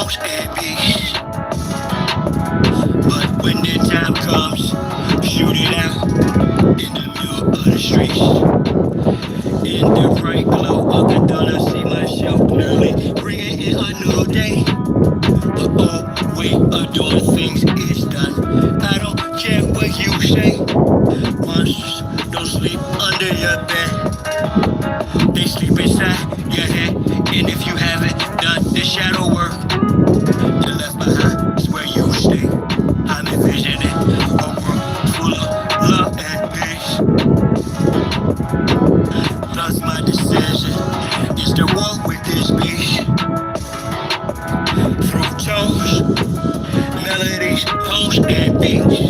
pounds and beats. But when the time comes, shoot it out in the middle of the streets. In the bright glow of the dawn, I see myself clearly, bringing in a new day. The old way of doing things is done. I don't care what you say. Monsters don't sleep under your bed. They sleep inside your head. And if you haven't done the shadow work, you're left behind is where you stay. I'm envisioning a world full of love and peace. Thus my decision is to walk with this beast. Through tones, melodies, poems, and beats.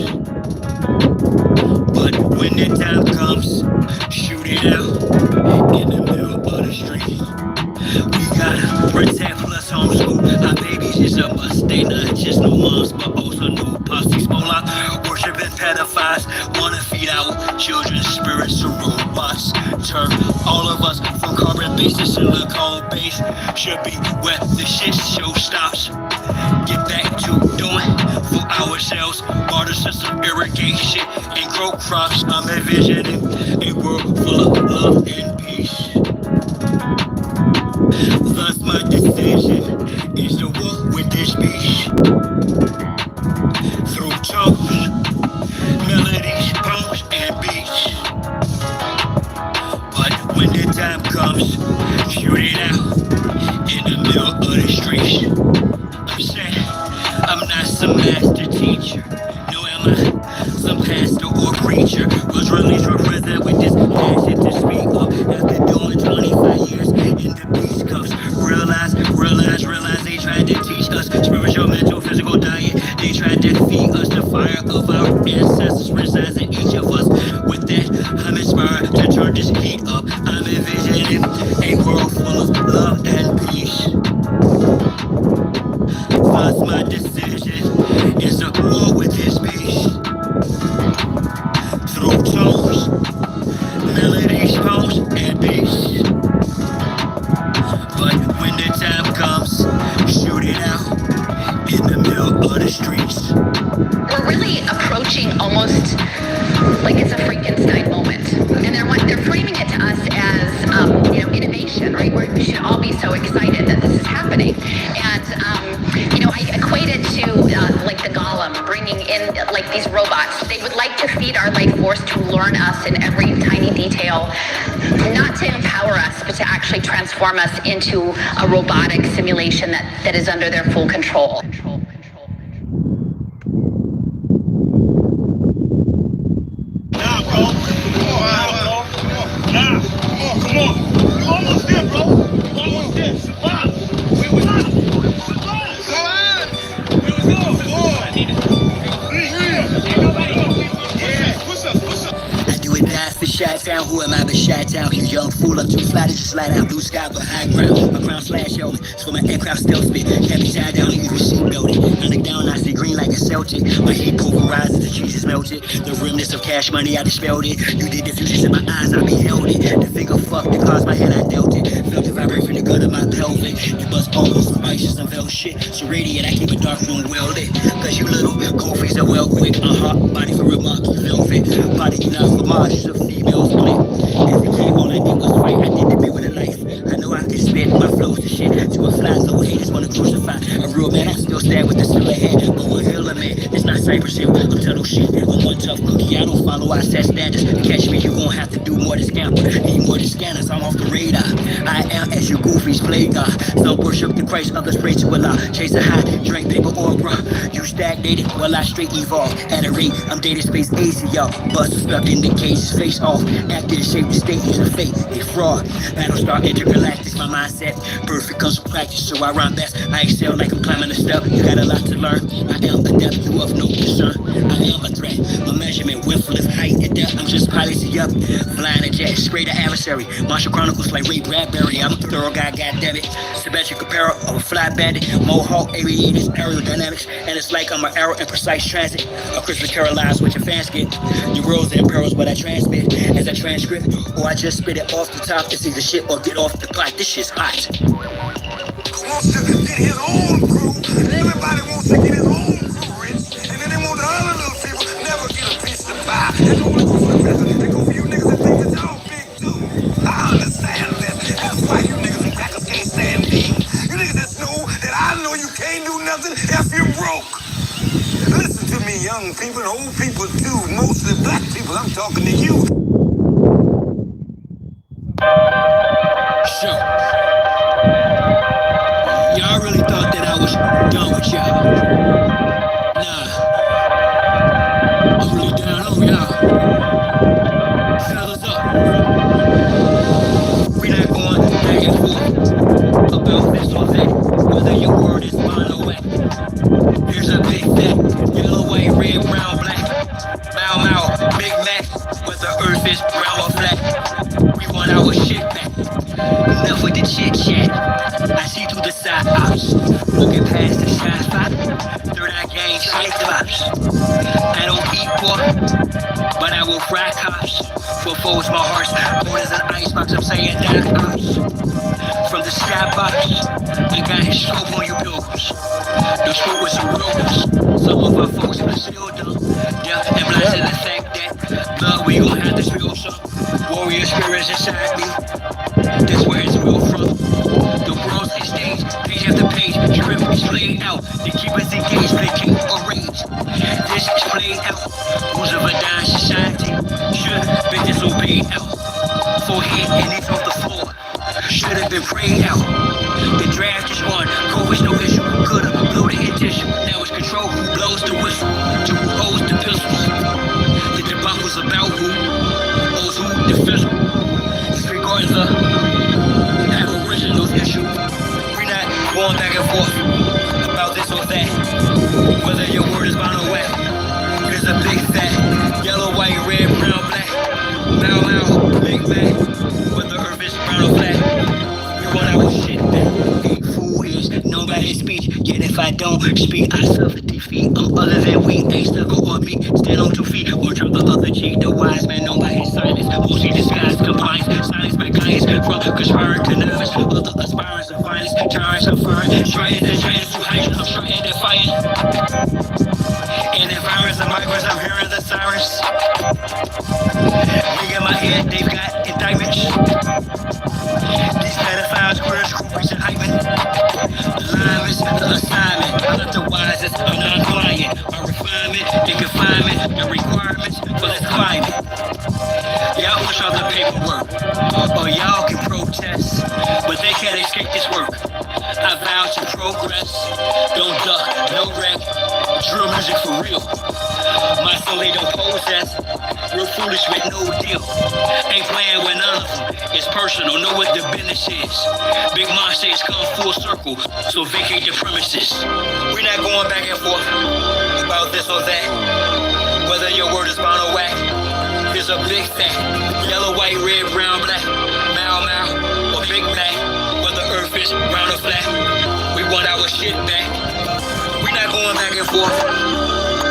But when the time comes, shoot it out in the middle of the street. We gotta protect plus homeschool. Our babies is a must. They not just no moms, but also no posses. Mola, worshiping pedophiles. Wanna feed our children's spirits to robots. Turn all of us from carbon bases to the cold base. Should be where the shit show stops. Get back to doing for ourselves. Water system irrigation and grow crops. I'm envisioning a world full of love and peace. Thus my decision is to walk with this beast. Through tones, melodies, poems, and beats. But when the time comes, shoot it out in the middle of the streets. I'm saying I'm not some master teacher. No, am I some pastor or preacher? Was released from prison with this passion to speak up. After doing 25 years in the Peace Cups. Realize they tried to teach us spiritual, mental, physical diet. They tried to feed us the fire of our ancestors resides in each of us. With that, I'm inspired to turn this heat up. I'm envisioning a world full of love and peace. Thus my decision is to war with this beast. Through tones, melodies, poems, and beats. But when the time comes, shoot it out in the middle of the streets. We're really approaching almost like it's a Frankenstein moment. And they're framing it to us as, innovation, right? We should all be so excited that this is happening. And, I equate it to like the golem bringing in like these robots. They would like to feed our life force to learn us in every tiny detail, not to empower us, but to actually transform us into a robotic simulation that is under their full control. Nah, bro. Come on. You almost there, bro. Almost there. Survive. Where was that? Survive. Come on. Where was that? What's up? I do it fast for Chi-Town. Who am I but Chi-Town? You young fool, I'm too fly to just slide out. Blue sky behind ground. My crown slash helmet. So my aircraft still spit. Can't be tied down, even seat belted. I look down, I see green like a Celtic. My heat pulverizes, the cheese is melted. The remnants of cash money, I dispelled it. You did the fusion in my eyes, I beheld it. The finger fucked, the cards my head, I dealt it. Felt the vibrate from the gut of my pelvic. You bust almost from ice, some fell shit. So radiant, I keep a dark room welded. Cause you little goofies are well quick. Body for remarks, velvet. Body enough for marches of females split. Every day all I did was fight, I did the bit with a knife. I know I can spit my flows to shit. To a fly, low haters wanna crucify. A real man, I still stab with the silver head. But we're hella man, it's not Cypress Hill. I'm tunnel shit, I'm one tough cookie. I don't follow, I set standards. To catch me, you gon' have to do more than scamper. Need more than scanners, I'm off the radar. I am as you goofies play God. Some worship the Christ, others pray to Allah. Chase a high, drink paper or bra. You stagnated, while I straight evolve. At a rate, I'm data space AC, y'all. Busters stuck in the cages, face off. After the shape, the state is a fake, a fraud. Battlestar intergalactic, my mindset. Perfect comes from practice, so I rhyme best. I excel like I'm climbing a step. You got a lot to learn. I am adept, you of no concern. I am a threat. My measurement, width, lift, height, and depth. I'm just piloting up. Flying a jet, spray the adversary. Martial Chronicles like Ray Bradbury. I'm a thorough guy, goddammit. Symmetric apparel of a fly bandit. Mohawk, aviators, aerodynamics. And it's like I'm an arrow in precise transit. A crystal carolized what your fans get. Your worlds and pearls what I transmit. As a transcript, or I just spit it off the top. It's either shit or get off the pot. This shit's hot. wants to get his own crew, and everybody wants to get his own crew rich, and then they want the other little people never get a piece to buy. They don't want to go for the president. They go for you niggas that think that y'all big too. I understand this. That's why you niggas and crackers can't stand me. You niggas just know that I know you can't do nothing if you're broke. Listen to me, young people and old people too. Mostly black people. I'm talking to you. Sure. Y'all really thought that I was done with y'all. Nah. I'm really down on y'all. Fellas up. We not going back and forth about this or that, whether your word is mine or whack. Here's a big fat, yellow, white, red, brown, black. Bow, Mao, Big Mac, whether earth is round or flat. We want our shit back. Enough with the chit chat. I see through the side ops, looking past the shot spot. Third eye gang shit drops. I don't eat pork, but I will fry cops. For foes, my heart's cold as an icebox. I'm saying that ops. From the skybox, I got his scope on you pilgrims. The scope with some ropes. Some of our folks are still dumb. Yeah, and blessed in the fact that blood, we gon' have to spill some. Warrior spirits inside me. That's where it's real from. The world's a stage, page after page, script is played out. They keep us engaged, placate or rage. This is played out. Rules of a dying society should be disobeyed out. Forehead and it's off the floor. Should have been prayed out. The draft is on, COVID's no issue. Could've blew the hit tissue. Now it's control who blows the whistle, to who holds the pistols. The debate was about who owes who the fizzle. Disregarding the aboriginals issue. We're not going back and forth about this or that, whether your word is mine or whack. There's a big fat, yellow, white, red, brown, black. Bow, Mao, Big Mac, whether earth is brown or flat. We want our shit back. Ain't fool is known by his speech, yet if I don't speak, I suffer defeat. I'm other than we, ain't stuck on me. Stand on 2 feet, or drop the other cheek. The wise man known by his silence, mostly disguised compliance. Silence by clients, from conspiring connivance. Other aspirants of violence, tyrants of fire. Trying to chance to heights, I'm trying to fight. In environs of migrants, I'm hearing the sirens. Ring in my head, they've got indictments. These pedophiles, queers, groupies, and hyping. The line is the assignment. I'm not the wisest, I'm non-client. My refinement, the confinement, the requirements for this climate. Y'all push all the paperwork, or y'all can protest, but they can't escape this work. I vow to progress, don't duck, no wreck, drill music for real. My soul they don't possess, real foolish with no deal. Ain't playing with none of them, it's personal, know what the business is. Big Mom says come full circle, so vacate the premises. We're not going back and forth about this or that, whether your word is bound or whack. There's a big fat, yellow, white, red, brown, black, Mao Mao, or Big Mac, whether earth is round or flat. We want our shit back. We're not going back and forth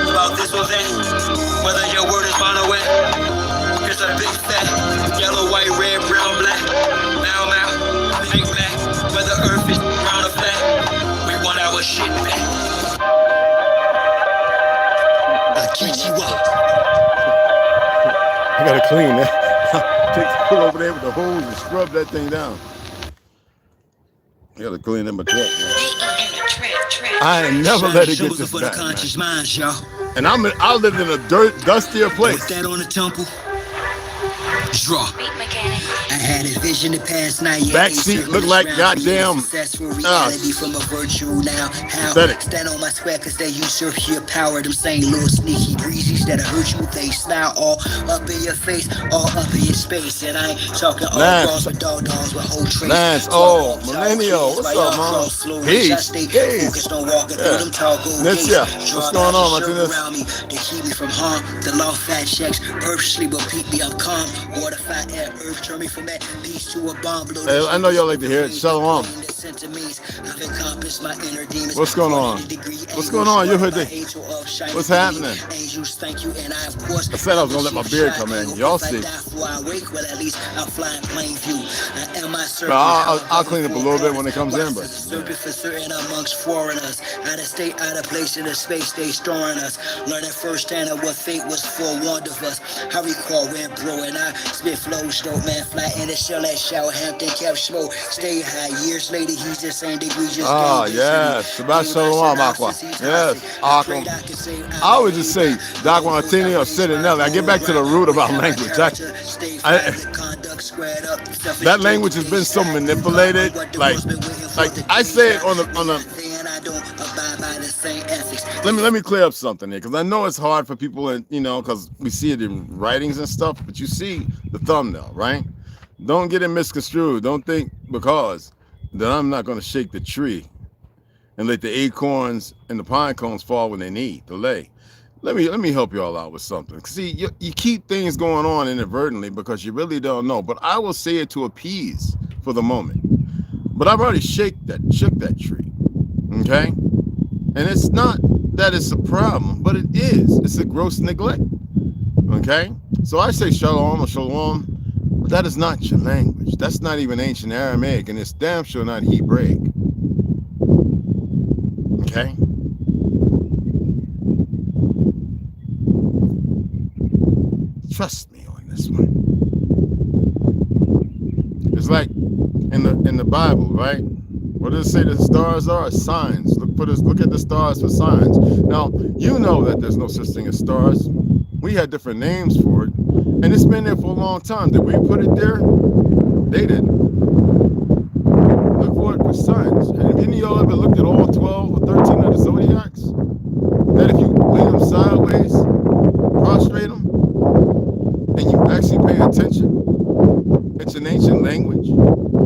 about this or that, whether your word is bound or whack. There's a big fat, yellow, white, red, brown, black, Mao Mao, Big Mac, whether earth is round or flat. We want our shit back. I get you up. I gotta clean that. Take the foot over there with the hose and scrub that thing down. I gotta clean that my truck, man. I ain't never let it get this bad, man. And I live in a dustier place. Put that on the temple. Draw. I had a vision the past night. Back seat look like goddamn reality from a virtual now. How pathetic. Stand on my square cause they usurp your power. Them same little sneaky breezies that'll hurt you. They smile all up in your face, all up in your space. And I ain't talking all girls with dog dogs with whole traits. Lance, oh, Millennial, what's up, man? Peace, peace. Yeah. What's going on, Martinez? They keep me from harm. The law fact checks purposely, but peep me, I'm calm. Water, fire, air, earth, turn me from that peace to a bomb. I know y'all like to hear it. Shalom. What's going on? What's going on? You heard the... What's happening? I said I was going to let my beard come in. Y'all see. I'll clean up a little bit when it comes in, but... For certain amongst foreigners, out of state, out of place in the space they storing us. Learning firsthand of what fate was forewarned of us. I recall when bro and I spit flows, dope man, fly in the shell at Southampton, kept smoke, stay high. Years later, he's the same degree, just yes, Shabbat Shalom, Aqua. Yes, Aqua. I would just say Dagwan Atini or sidanelv. I get back to the root about language. That language has been so manipulated. Like I say it on the. Let me clear up something here, because I know it's hard for people, and because we see it in writings and stuff. But you see the thumbnail, right? Don't get it misconstrued. Don't think because that I'm not going to shake the tree and let the acorns and the pine cones fall when they need to lay. Let me help y'all out with something. See, you keep things going on inadvertently because you really don't know. But I will say it to appease for the moment. But I've already shook that tree, okay? And it's not that it's a problem, but it is. It's a gross neglect, okay? So I say shalom or shalom, but that is not your language. That's not even ancient Aramaic, and it's damn sure not Hebraic, okay? Trust me on this one. It's like in the Bible, right? What does it say the stars are? Signs. Look at the stars for signs. Now, you know that there's no such thing as stars. We had different names for it, and it's been there for a long time. Did we put it there? They did. Look for it for signs. And have any of y'all ever looked at all 12 or 13 of the zodiacs? That if you lay them sideways, prostrate them, and you actually pay attention, it's an ancient language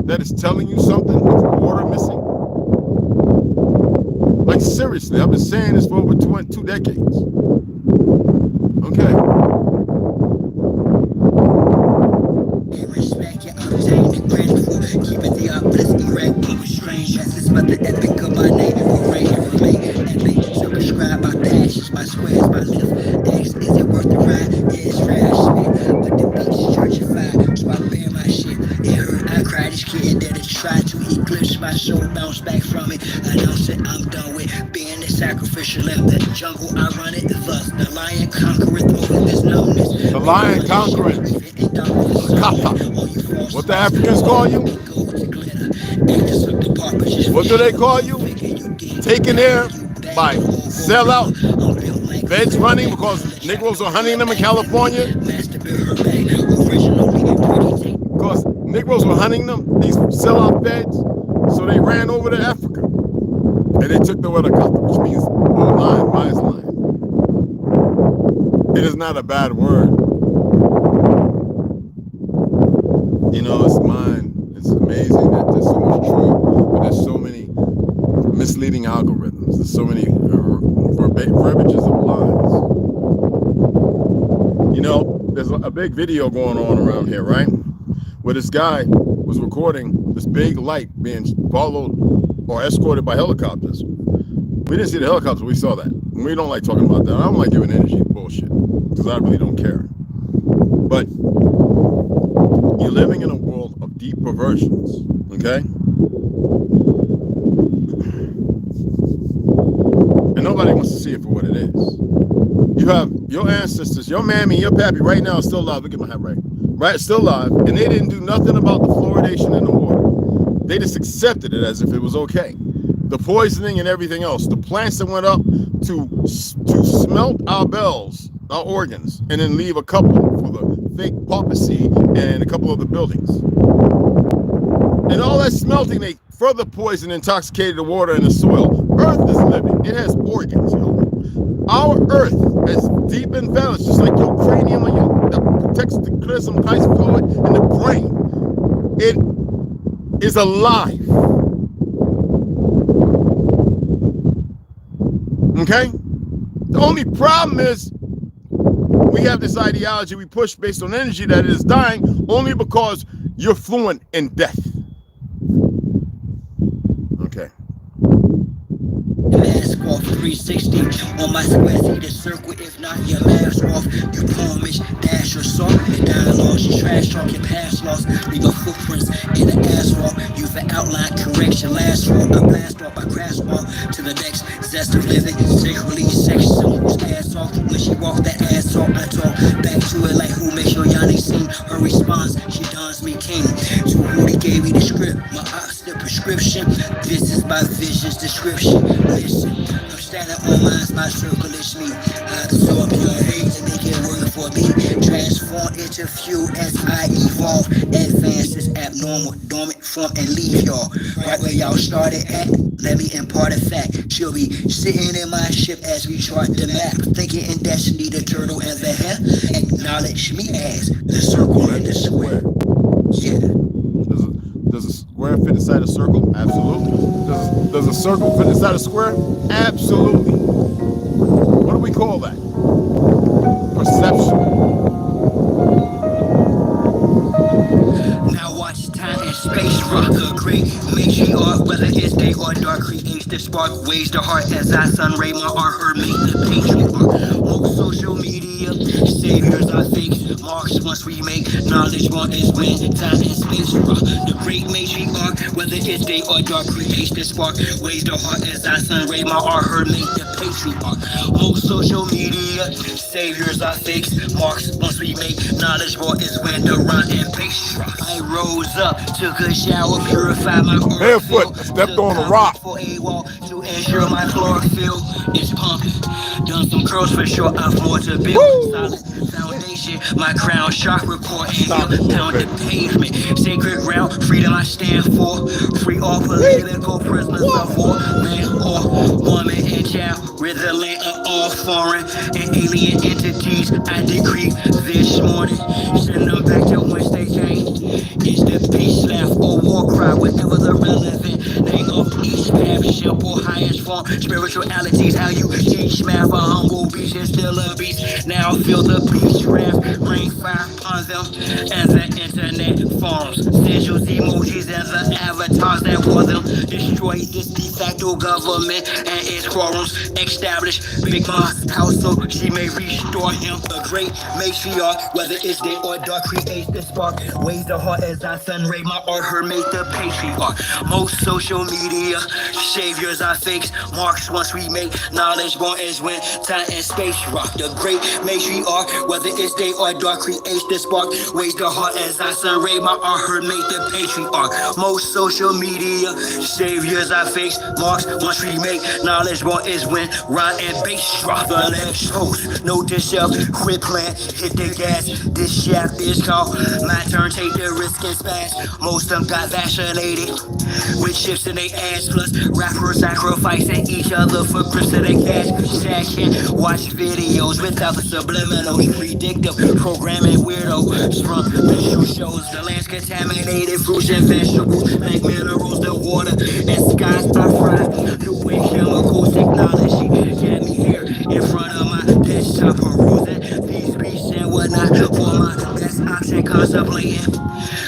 that is telling you something with water missing. Like seriously, I've been saying this for over 2 decades. Okay. Keeping the obelisk erect, strange as this but the epic of my name will reign and remain. And make circumscribe my passions, my squares, my lift. Ask, is it worth the ride? Yeah, it's trash, man. But the beach is churchified, so I bear my shit. It hurt, I cried as kid, that it tried to eclipse my soul, bounce back from it. Announce it, I'm done with being the sacrificial lamb. The jungle, I run it thus. The lion conquereth over this numbness. The lion conquereth. What the Africans call you? What do they call you? Taken there by sellout, feds running because Negroes are hunting them in California. Because Negroes were hunting them, these sellout feds, so they ran over to Africa. And they took the word akata, which means lion, wise lion. It is not a bad word. It's mine. It's amazing that there's so much truth, but there's so many misleading algorithms. There's so many verbiages of lies. There's a big video going on around here, right? Where this guy was recording this big light being followed or escorted by helicopters. We didn't see the helicopters, we saw that. And we don't like talking about that. I don't like giving energy to bullshit, because I really don't care. But you're living in a world of deep perversions, okay? And nobody wants to see it for what it is. You have your ancestors, your mammy, your pappy right now is still alive. Look at my hat right, still alive, and they didn't do nothing about the fluoridation in the water. They just accepted it as if it was okay. The poisoning and everything else. The plants that went up to smelt our bells, our organs, and then leave a couple for the fake papacy and a couple of the buildings. And all that smelting, they further poisoned and intoxicated the water and the soil. Earth is living. It has organs, yo. Our earth is deep and balanced, just like your cranium and that protects the chiasm fluid and the brain. It is alive. Okay? The only problem is we have this ideology we push based on energy that it is dying only because you're fluent in death. 360 on my square, see the circle. If not, your mask off. You plumage, dash your salt. The dialogues, you trash talk your past loss. Leave your footprints in the asphalt. Use the outline correction. Last fall, I blast off, I crash off to the next zest of living. Secretly section, whose ass off. When she walk that ass off, I talk back to it like who makes sure y'all ain't seen her response. She dons me king. To who he gave me the script. My ops the prescription. This is my vision's description. Listen, I'm standing on mines, my circle is me. I absorb your hate and make it work for me. Transform into fuel as I evolve. Advance is abnormal, dormant, form and leave y'all. Right where y'all started at, let me impart a fact. She'll be sitting in my ship as we chart the map. Thinking in destiny, the turtle and the hare. Acknowledge me as the circle and the square. Yeah. Does a square fit inside a circle? Absolutely. Does a circle fit inside a square? Absolutely. What do we call that? Perception. Now watch time and space rock a great matriarch, whether it's day or dark, creates the spark, waves the heart as I sun ray my art, her make the patriarch. Most social media saviors are fakes, marks once we make knowledge one is when time and space rock. The great matriarch, whether it's day or dark, creates the spark, waves the heart as I sun ray my art, her make the patriarch. Most social media saviors are fakes, marks once we make knowledge one is when the rhyme and pace rock. I rose up, took a shower, purified my Barefoot, stepped on a rock. For a wall to ensure my chlorophyll is pumping. Done some curls for sure, I've more to build. Woo! Solid foundation, my crown chakra core and heel, pound the pavement. Sacred ground, freedom I stand for. Free all political prisoners of war. Man or woman and child, rid the land of all foreign and alien entities. I decree this morning, send them back to whence they came. It's the peace laugh or war cry, whatever the relevant name of each path, simple, highest form, spiritualities, how you teach math, a humble beast is still a beast. Now feel the beach wrath, rain fire upon them, and the internet forums, sigils, emojis, and the avatars that wore them. Destroy this de facto government and its quorums, establish Big Ma's house so she may restore him. A great matriarch, whether it's day or dark, creates the spark, waves the heart as I sun ray my art, her make the patriarch. Most social media saviors are fakes, marks once we make knowledge born is when time and space rock. The great matriarch, whether it's day or dark, creates the spark, waves the heart as I sun ray my art, her make the patriarch. Most social media saviors are fakes, marks once we make knowledge born is when rhyme and bass drop. The next host, note to self, quit playing, hit the gas. This shaft is called my turn, take the risk and smash. Most of them got vaccinated with chips in their ass, plus rappers sacrificing each other for clips of their cash. Stacking, watch videos without the subliminals, predictive programming weirdos from visual shows. The land's contaminated, fruits and vegetables, like minerals, the water and skies I fry. New wave chemicals, technology get me here in front of my desktop, perusing these beats and whatnot for my best option, contemplating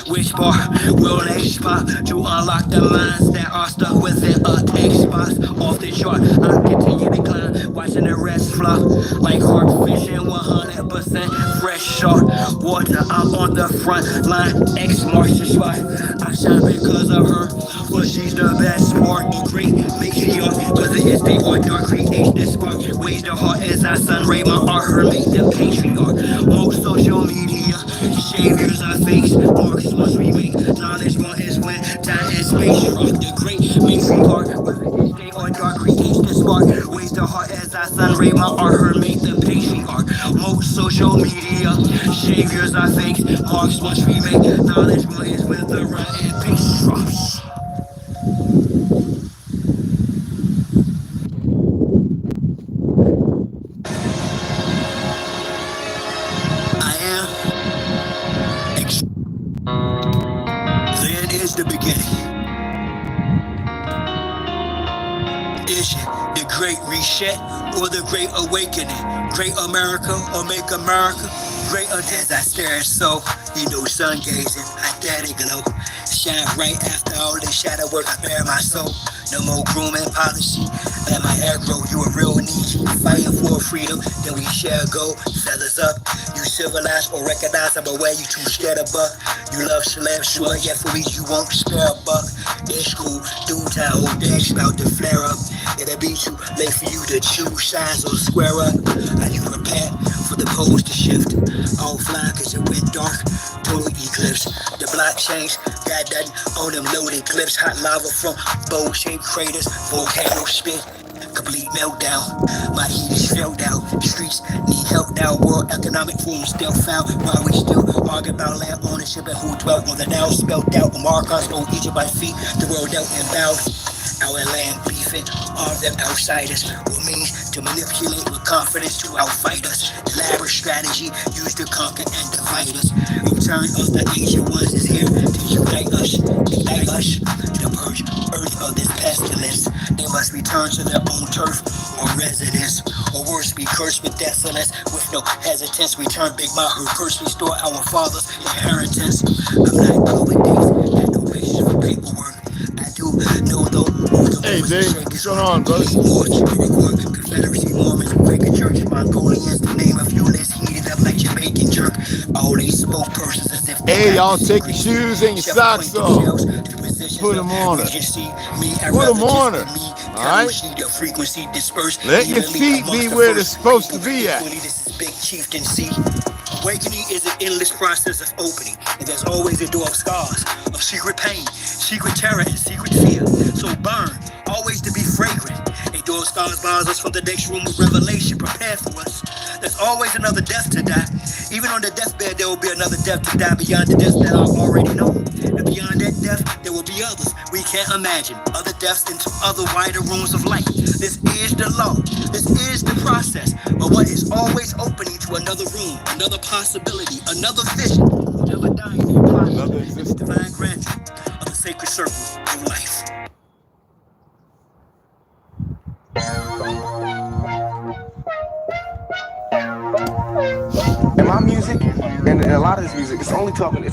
which bar will next spot to unlock the minds that are stuck within a Xbox off the chart. I continue to climb, watching the rest flop like carp fishing, 100% fresh shark water. I'm on the front line, X marks the spot. I shine because of her, but she's the best sport. Great, make sure whether it's day or dark, creates the spark, waves the heart as I sun ray my art, her make the patriarch. Most social media saviors are fakes, marks once we make knowledge one is when time and space rock. The great matriarch, whether it's day or dark, creates the spark, waves the heart as I sun ray my art, her make the patriarch. Most social media saviors are fakes, marks once we make knowledge one is when the rhyme and bass drops. I am. Then is the beginning. Is it the Great Reset or the Great Awakening? Great America or Make America great as I stare so, sun gazing, hot daddy glow. Shine right after all this shadow work, I bear my soul. No more grooming policy, let my aggro, you a real Nietzsche, fighting for freedom, then we share a goal, feathers up. You civilized or recognize I'm aware you too scared of buck. You love celeb, sure, yet for me you won't spare a buck. In school, dude time, old dash about to flare up. It'll be too late for you to choose sides or square up. How you prepare for the poles to shift? Offline cause it went dark, total eclipse. The blockchains got that on them loaded clips. Hot lava from bowl-shaped craters, volcano spit. Complete meltdown, my heat is filled out. Streets need help now. World Economic Forum still found. While we still argue about land ownership and who dwelt on the now. Spelled out Marcos, old Egypt by feet. The world dealt and bowed. Our land beefing, all them outsiders. What means to manipulate with confidence to outfight us. Elaborate strategy used to conquer and divide us. Return of the ancient ones is here to unite us, to purge earth of this pestilence. They must return to their own turf or residence, or worse, be cursed with desolence. With no hesitance, return Big Mahu, curse, restore our father's inheritance. I'm not good with things, had no patience for paperwork. I do know though. Hey, Dave, what's going on, brother? Confederacy, Mormons, Quaker Church, Mongolians, to name a few lists heated up like Jamaican jerk. All these spokespersons as if hey, y'all take your shoes and your socks off. Put them on her. Put them on her. All right? Let your feet be where they're supposed to be at. This is Big Chieftaincy. Awakening is an endless process of opening, and there's always a door of scars, of secret pain, secret terror, and secret fear. So burn, always to be fragrant. A door of scars bars us from the next room of revelation prepared for us. There's always another death to die. Even on the deathbed, there will be another death to die beyond the death that I already know. And beyond that death, there will be others we can't imagine. Other deaths into other wider rooms of light. This is the law. This is the process of what is always opening to another room, another possibility, another vision, never dying, Another existence. divine grandeur of the sacred circle of life. And my music, and a lot of this music, it's only talking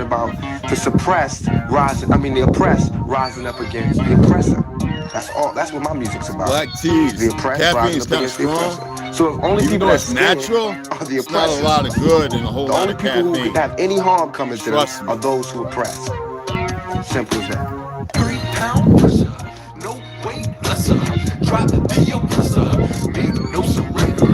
about the suppressed rising. I mean, the oppressed rising up against the oppressor. That's all. That's what my music's about. Black teas. The oppressed Caffeine's rising up kind of against the strong. oppressor. So if only Even people though that it's natural, are the it's not a oppressors. lot of good and a whole The lot only of people who caffeine. have any harm coming to them Trust me. are those who oppress. Simple as that. 3 pound pressure, no weight lesser. Drop the oppressor, make no surrender.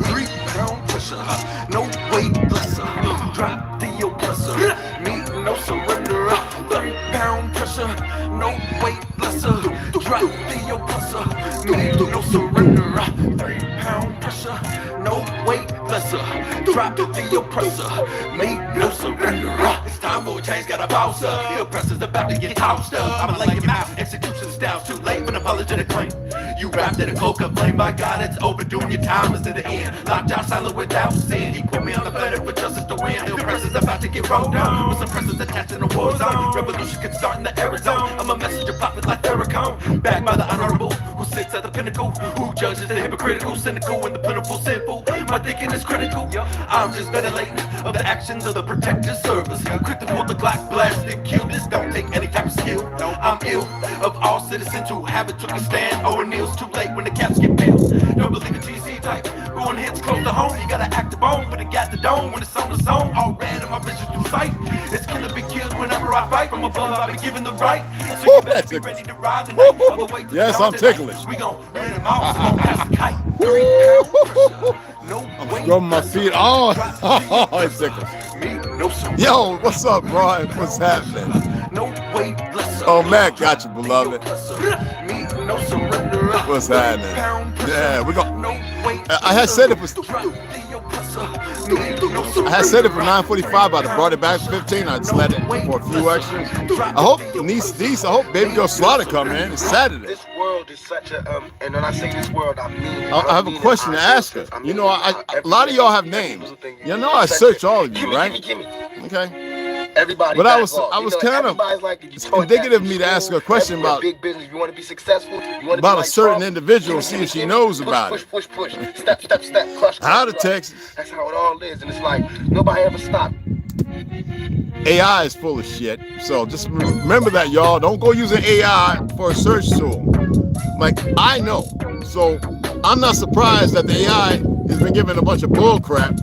3 pound pressure, no weight lesser. Drop the oppressor, make no surrender. 3 pound pressure, no weight lesser. Drop the oppressor, make no surrender. 3 pound pressure, no weight lesser. Drop the oppressor, make no surrender. It's time for a change, gotta bounce up. The oppressor's about to get tossed up. I'ma lay him out, execution style's too late for an apologetic claim. You wrapped in a cloak of blame, my God, it's overdue and your time is to the end. Locked out silent without sin. He put me on the planet for justice to win. The oppressor's about to get rolled down with suppressors attached in a war zone. Revolution can start in the air zone. I'm a messenger prophet like Farrakhan, backed by the honorable who sits at the pinnacle, who judges the hypocritical, cynical, and the pitiful sinful. My thinking is critical. I'm just ventilating of the actions of the protective service. Quick to pull the Glock, blast and kill. This don't take any type of skill. I'm ill of all citizens who haven't took a stand. Oh, and it's too late when the caps get peeled. Don't believe the TC type. Going hits close to home. You gotta act the bone, but it got the dome when it's on the zone. All red in my vision through sight. It's killer be killed whenever I fight. From above, I be given the right. So you better be ready to ride the night. All the way to Yes, I'm ticklish. We gon' rid him off, so don't pass the kite. 3 pound pressure. No I'm weight scrubbing my feet. Oh, it's ticklish. no surrender. Yo, what's up, bro? What's happening? No weight lesser. Oh, Mac got you, beloved. Me, no surrender. What's happening? Yeah, we gon' I had said it was. I had said it for 9:45. I'd have brought it back to 15. I'd just let it for a few extras. I hope Niece, I hope Baby Girl Slaughter come in. It's Saturday. This world is such a and when I say this world, I mean. I have a question to ask her. You know, a lot of y'all have names. You know, I search all of you, right? Okay. Everybody, but I was kind of indicative of me to ask her a question about big business. You want to be successful. You want to about be a certain individual, see if she knows about it. Push. Step. Crush. Out of Texas. That's how it all is, and it's like nobody ever stopped. AI is full of shit. So just remember that, y'all. Don't go using AI for a search tool. Like, I know So I'm not surprised that the AI has been given a bunch of bull crap.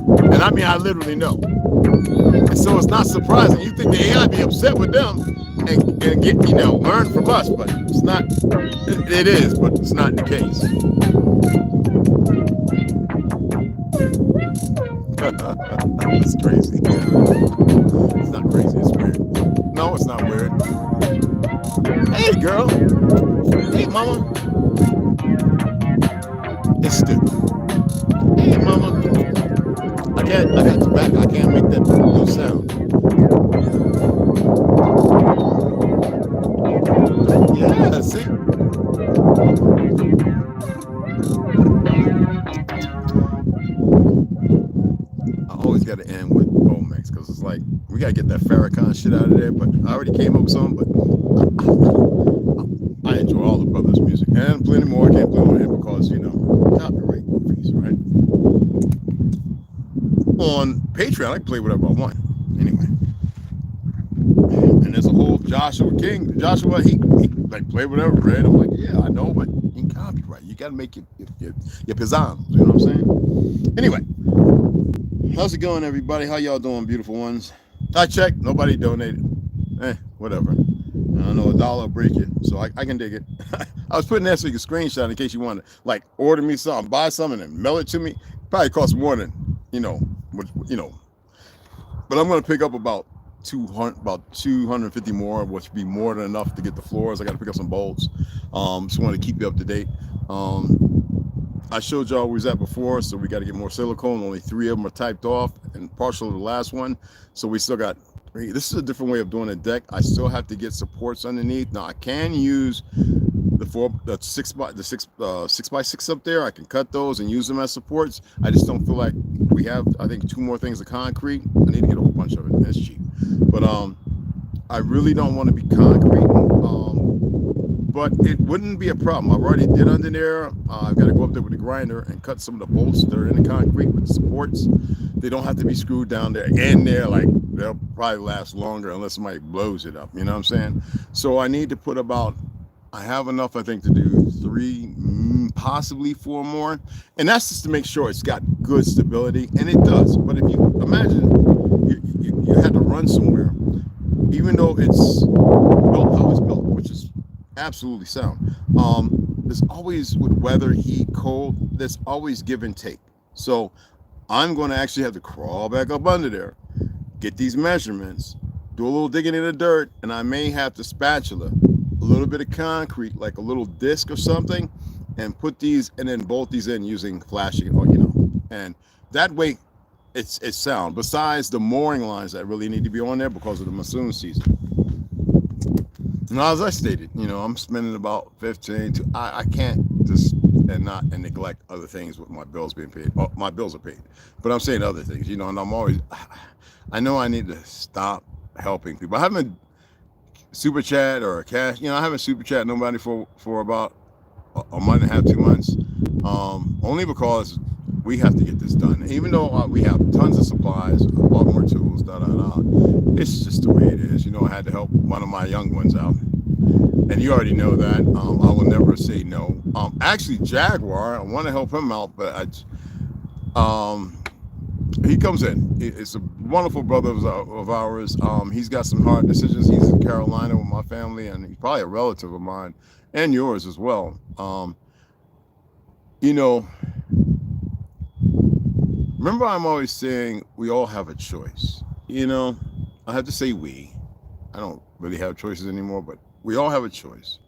And I mean, I literally know. And so it's not surprising. You think the AI be upset with them and get, learn from us, but it's not. It is, but it's not the case. It's crazy. It's not crazy, it's weird. No, it's not weird. Hey, girl. Hey, mama. It's stupid. Hey, mama. I got the back. I can't make that no sound. Yeah, see? I always got to end with Omex because it's like, we got to get that Farrakhan shit out of there, but I already came up with something, but I enjoy all the brothers' music and plenty more. I can't play on it because, copyright fees, right? On Patreon, I can play whatever I want. Anyway. And there's a whole Joshua, he like play whatever, right? I'm like, yeah, I know, but in copyright, you got to make your pizzazz, you know what I'm saying? Anyway, how's it going, everybody? How y'all doing, beautiful ones? I checked, nobody donated. Whatever. I know $1 will break it, so I can dig it. I was putting that so you can screenshot in case you want to like order me something, buy something, and mail it to me. Probably costs more than but I'm gonna pick up about 250 more, which would be more than enough to get the floors. I got to pick up some bolts. Just want to keep you up to date. I showed y'all where we was at before, so we got to get more silicone. Only 3 of them are typed off, and partial to the last one. So we still got. This is a different way of doing a deck. I still have to get supports underneath. Now I can use the 6x6 up there. I can cut those and use them as supports. I just don't feel like we have. I think 2 more things of concrete. I need to get a whole bunch of it. That's cheap. But I really don't want to be concrete. But it wouldn't be a problem. I've already did under there. I've got to go up there with the grinder and cut some of the bolts that are in the concrete with the supports. They don't have to be screwed down there and there. Like they'll probably last longer unless somebody blows it up. You know what I'm saying? So I need to put about. I have enough, I think, to do 3, possibly 4 more. And that's just to make sure it's got good stability. And it does. But if you imagine you had to run somewhere, even though it's built how it's built, which is absolutely sound. There's always, with weather, heat, cold, there's always give and take. So I'm going to actually have to crawl back up under there, get these measurements, do a little digging in the dirt, and I may have to spatula a little bit of concrete, like a little disc or something, and put these and then bolt these in using flashing, and that way it's sound. Besides the mooring lines that really need to be on there because of the monsoon season. Now, as I stated, I'm spending about 15 to I can't just and neglect other things with my bills being paid. Oh, my bills are paid, but I'm saying other things, and I'm always. I know I need to stop helping people. I haven't super chat or cash. I haven't super chat nobody for about a month and a half, 2 months. Only because we have to get this done. Even though we have tons of supplies, a lot more tools, it's just the way it is. I had to help one of my young ones out, and you already know that. I will never say no. Actually, Jaguar, I want to help him out, but he comes in. It's a wonderful brother of ours. He's got some hard decisions. He's in Carolina with my family, and he's probably a relative of mine and yours as well. Remember, I'm always saying we all have a choice. I have to say we. I don't really have choices anymore, but we all have a choice.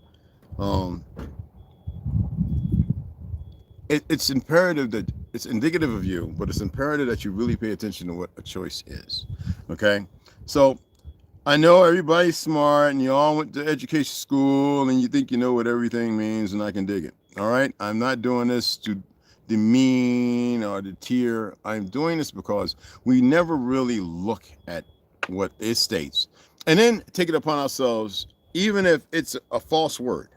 It's imperative that it's indicative of you, but it's imperative that you really pay attention to what a choice is. Okay? So I know everybody's smart and you all went to education school and you think you know what everything means, and I can dig it. All right? I'm not doing this to demean or deter. I'm doing this because we never really look at what it states and then take it upon ourselves, even if it's a false word.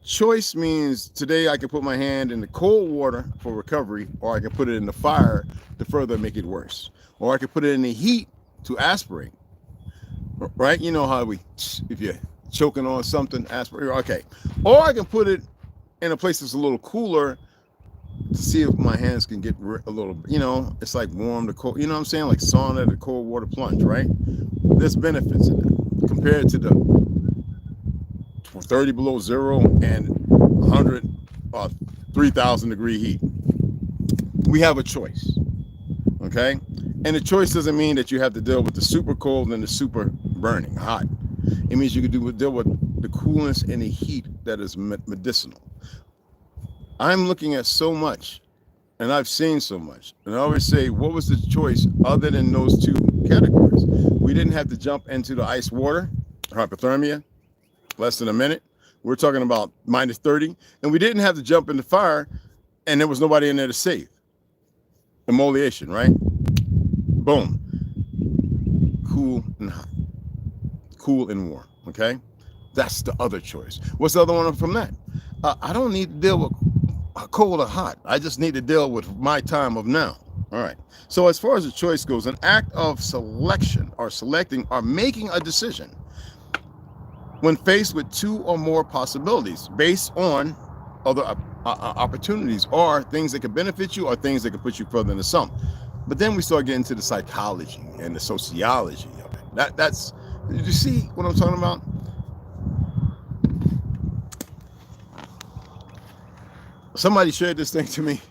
Choice means today I can put my hand in the cold water for recovery, or I can put it in the fire to further make it worse, or I can put it in the heat to aspirate. Right? You know how if you choking on something, aspirin. Okay, or I can put it in a place that's a little cooler to see if my hands can get a little, you know, it's like warm to cold, you know what I'm saying? Like sauna to cold water plunge, right? There's benefits in that compared to the 30 below zero and 100, 3,000 degree heat. We have a choice, okay? And the choice doesn't mean that you have to deal with the super cold and the super burning hot. It means you can deal with the coolness and the heat that is medicinal. I'm looking at so much, and I've seen so much. And I always say, what was the choice other than those two categories? We didn't have to jump into the ice water, hypothermia, less than a minute. We're talking about minus 30. And we didn't have to jump in the fire, and there was nobody in there to save. Emoliation, right? Boom. Cool and hot. Cool and warm, okay? That's the other choice. What's the other one from that? I don't need to deal with cold or hot. I just need to deal with my time of now. All right. So as far as the choice goes, an act of selection or selecting or making a decision when faced with two or more possibilities based on other opportunities or things that could benefit you or things that could put you further in the sump. But then we start getting to the psychology and the sociology of it. That's, did you see what I'm talking about? Somebody shared this thing to me.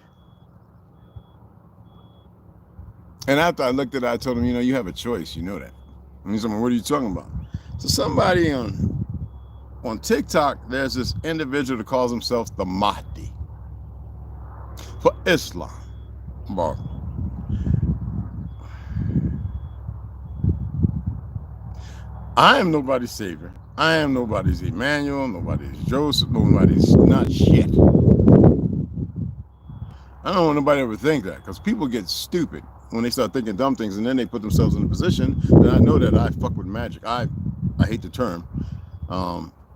And after I looked at it, I told him, you know, you have a choice. You know that. And he's like, what are you talking about? So somebody on TikTok, there's this individual that calls himself the Mahdi for Islam. Bro. I am nobody's savior. I am nobody's Emmanuel, nobody's Joseph, nobody's not shit. I don't want nobody to ever think that, because people get stupid when they start thinking dumb things, and then they put themselves in a position that I know that I fuck with magic. I hate the term.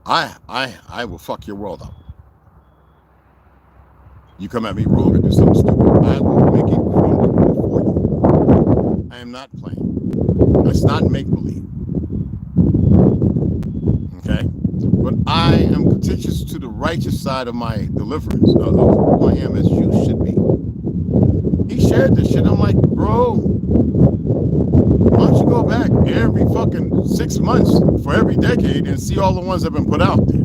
I will fuck your world up. You come at me wrong and do something stupid, I will make it crumble for you. I am not playing. It's not make-believe. Okay? But I am contentious to the righteous side of my deliverance, of who I am, as you should be. He shared this shit. I'm like, bro, why don't you go back every fucking 6 months for every decade and see all the ones that have been put out there?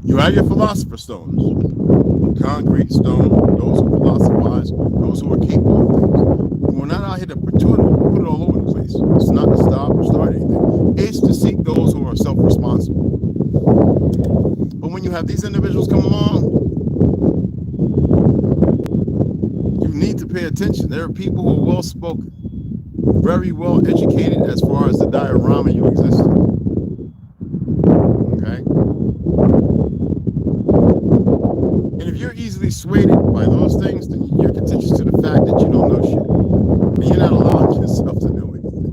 You have your philosopher's stones, concrete stone, those who philosophize, those who are capable of things. We're not out here to put it all over the place. It's not to stop or start anything. It's to seek those who are self-responsible. But when you have these individuals come along, you need to pay attention. There are people who are well-spoken, very well educated as far as the diorama you exist in. Okay? And if you're easily swayed by those things, then you're contentious to the fact that you don't know shit. And you're not allowing yourself to know anything.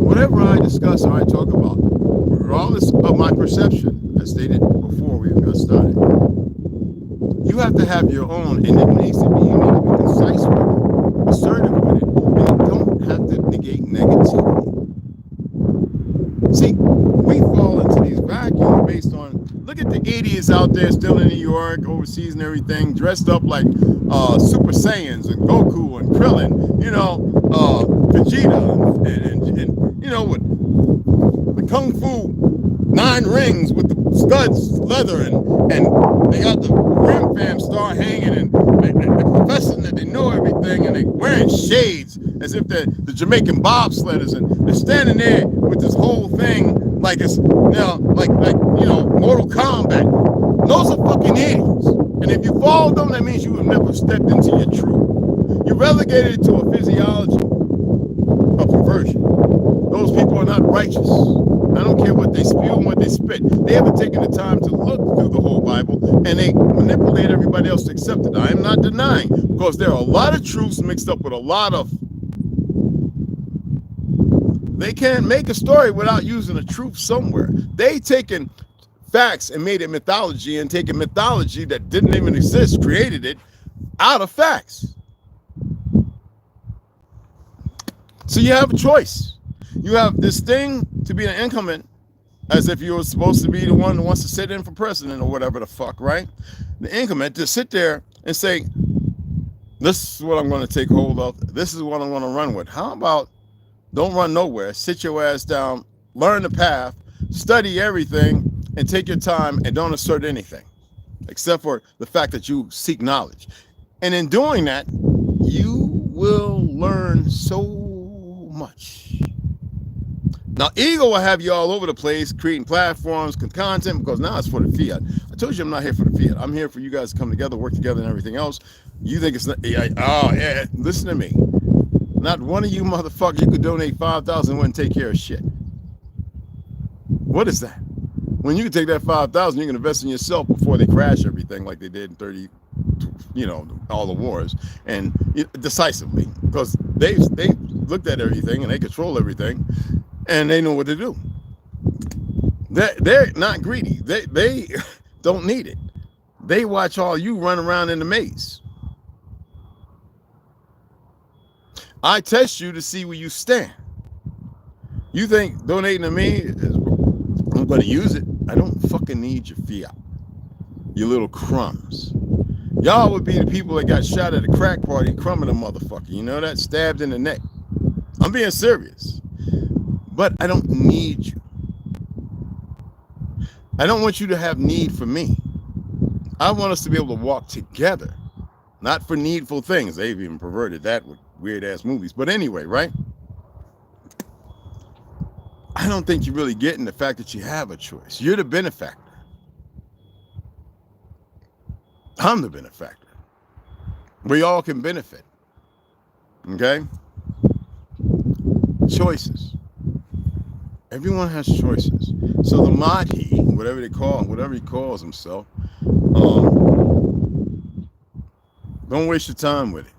Whatever I discuss or I talk about, regardless of my perception, as stated before we got started, you have to have your own, and it needs to be, you need to be concise with it, assertive with it, and you don't have to negate negativity. See, we fall into these vacuums based on, look at the idiots out there still in New York, overseas and everything, dressed up like Super Saiyans and Goku and Krillin, you know, Vegeta, and you know, with the Kung Fu 9 rings with the studs, leather, and they got the Rim Fam star hanging, and they're professing that they know everything, and they wearing shades as if they're the Jamaican bobsledders, and they're standing there with this whole thing like it's, you know, like you know, Mortal Kombat. Those are fucking idiots. And if you follow them, that means you have never stepped into your truth. You're relegated to a physiology of perversion. Those people are not righteous. I don't care what they spew and what they spit. They haven't taken the time to look through the whole Bible, and they manipulate everybody else to accept it. I am not denying, because there are a lot of truths mixed up with a lot of... They can't make a story without using a truth somewhere. They taken facts and made it mythology, and taken mythology that didn't even exist, created it out of facts. So you have a choice. You have this thing to be an incumbent as if you were supposed to be the one who wants to sit in for president or whatever the fuck, right? The increment to sit there and say, this is what I'm going to take hold of. This is what I'm going to run with. How about don't run nowhere, sit your ass down, learn the path, study everything, and take your time and don't assert anything, except for the fact that you seek knowledge. And in doing that, you will learn so much. Now, ego will have you all over the place, creating platforms, content, because now it's for the fiat. I told you I'm not here for the fiat. I'm here for you guys to come together, work together, and everything else. You think it's not, oh, yeah, listen to me. Not one of you motherfuckers, you could donate 5,000 and wouldn't take care of shit. What is that? When you can take that 5,000, you can invest in yourself before they crash everything like they did in 30, all the wars, and decisively, because they looked at everything and they control everything, and they know what to do. They're not greedy. They don't need it. They watch all you run around in the maze. I test you to see where you stand. You think donating to me is, I'm going to use it. I don't fucking need your fiat. You little crumbs. Y'all would be the people that got shot at a crack party, crumbing a motherfucker. You know that? Stabbed in the neck. I'm being serious. But I don't need you. I don't want you to have need for me. I want us to be able to walk together. Not for needful things. They've even perverted that with weird ass movies. But anyway, right? I don't think you're really getting the fact that you have a choice. You're the benefactor. I'm the benefactor. We all can benefit. Okay? Choices. Everyone has choices. So the Madhi, whatever they call him, whatever he calls himself, don't waste your time with it.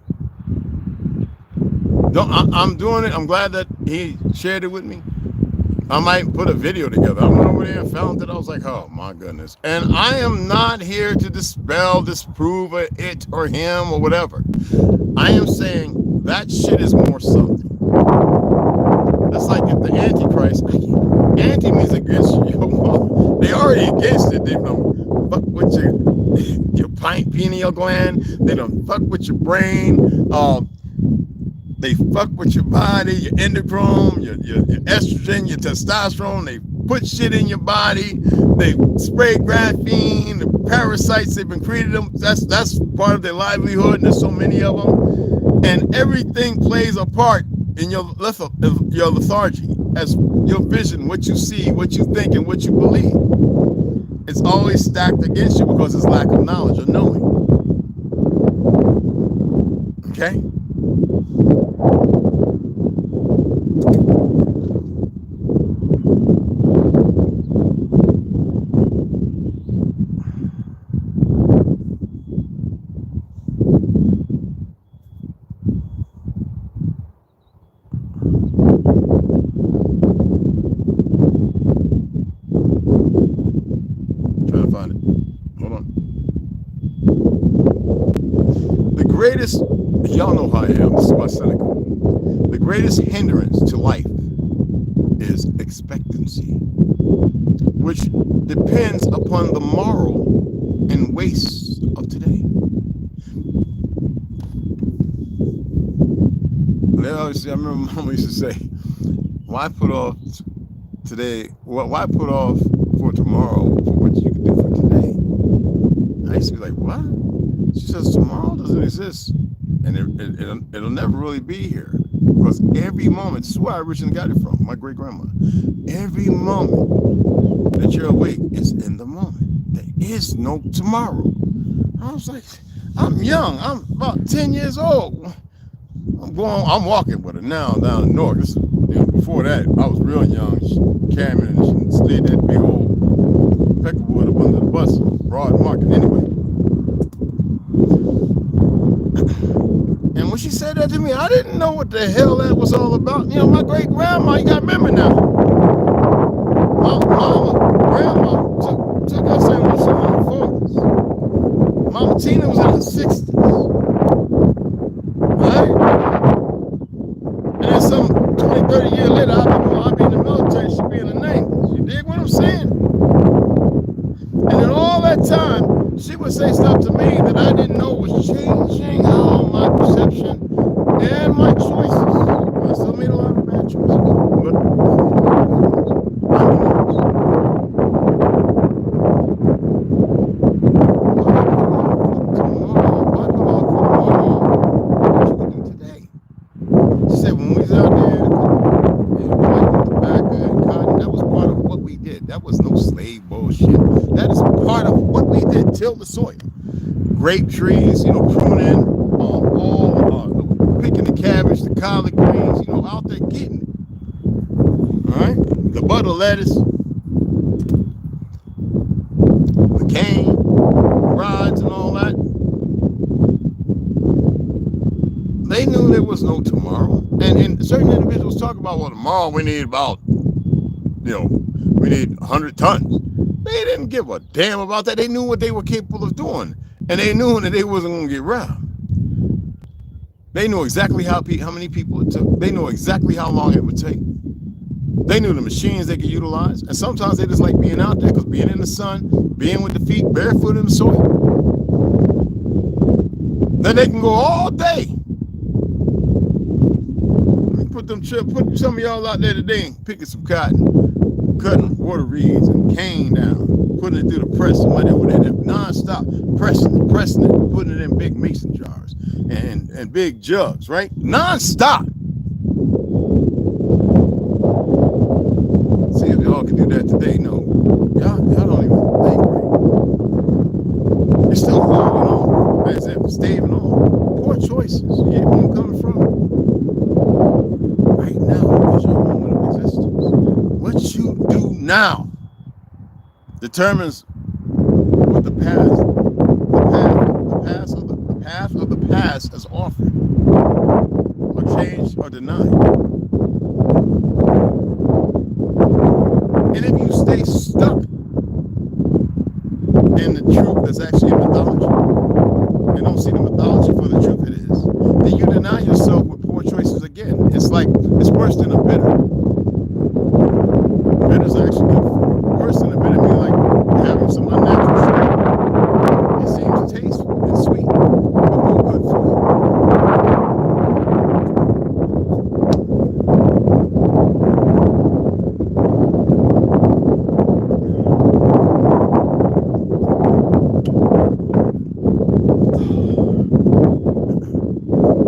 I'm doing it. I'm glad that he shared it with me. I might put a video together. I went over there and found it. I was like, oh my goodness. And I am not here to dispel, disprove it or him or whatever. I am saying that shit is more something. That's like if the Antichrist, anti means against you. They already against it. They don't fuck with your pineal gland. They don't fuck with your brain. They fuck with your body, your endocrine, your estrogen, your testosterone. They put shit in your body. They spray graphene, the parasites. They've been created them. That's part of their livelihood, and there's so many of them. And everything plays a part in your lethargy, as your vision, what you see, what you think, and what you believe. It's always stacked against you because it's lack of knowledge or knowing. Okay? Trying to find it. Hold on. The greatest, y'all know how I am, this is my cynical. The greatest hindrance to life is expectancy, which depends upon the moral and wastes of today. I remember Mama used to say, why put off today, why put off for tomorrow for what you can do for today? I used to be like, what? She says, tomorrow doesn't exist. And it'll never really be here. Because every moment, this is where I originally got it from, my great grandma. Every moment that you're awake is in the moment. There is no tomorrow. I was like, I'm young. I'm about 10 years old. I'm walking with her now down in North. This, before that, I was real young. She came in and she slid that big old peckerwood up under the bus, Broad Market anyway. And when she said that to me, I didn't know what the hell that was all about. My great grandma, you gotta remember now. My grandma took us in when she was in the 40s. Mama Tina was in her 60s. Right? And then some 20, 30 years later, I'll be in the military, she'll be in the 90s. You dig what I'm saying? that time, she would say stuff to me that I didn't know was changing how my perception and my choices. I still made a lot of bad choices, but she said when we was out there collecting tobacco and cotton, that was part of what we did. That was no slave bullshit. That is part of what we did. Till the soil, grape trees, pruning, picking the cabbage, the collard greens, out there getting it. All right, the butter lettuce, the cane, rods, and all that. They knew there was no tomorrow, and certain individuals talk about, well, tomorrow we need about, we need 100 tons. They didn't give a damn about that. They knew what they were capable of doing, and they knew that they wasn't going to get robbed. They knew exactly how many people it took. They knew exactly how long it would take. They knew the machines they could utilize, and sometimes they just like being out there because being in the sun, being with the feet barefoot in the soil, then they can go all day. Put some of y'all out there today picking some cotton, cutting water reeds and cane down, putting it through the press, somebody over there non-stop pressing it, putting it in big mason jars and big jugs, right? Non-stop. See if y'all can do that today. No, y'all don't even think right. You're still holding on as if staving on. Poor choices. You get where I'm coming from. Right now is your moment of existence. What you do now determines what the path of the past has offered, or changed or denied. And if you stay stuck in the truth that's actually a mythology, and don't see the mythology for the truth it is, then you deny yourself with poor choices again. It's worse than a bitter. Bitter's actually good for you. Worse than a bitter means like having some unnatural sugar. It seems tasteful and sweet, but no good for you.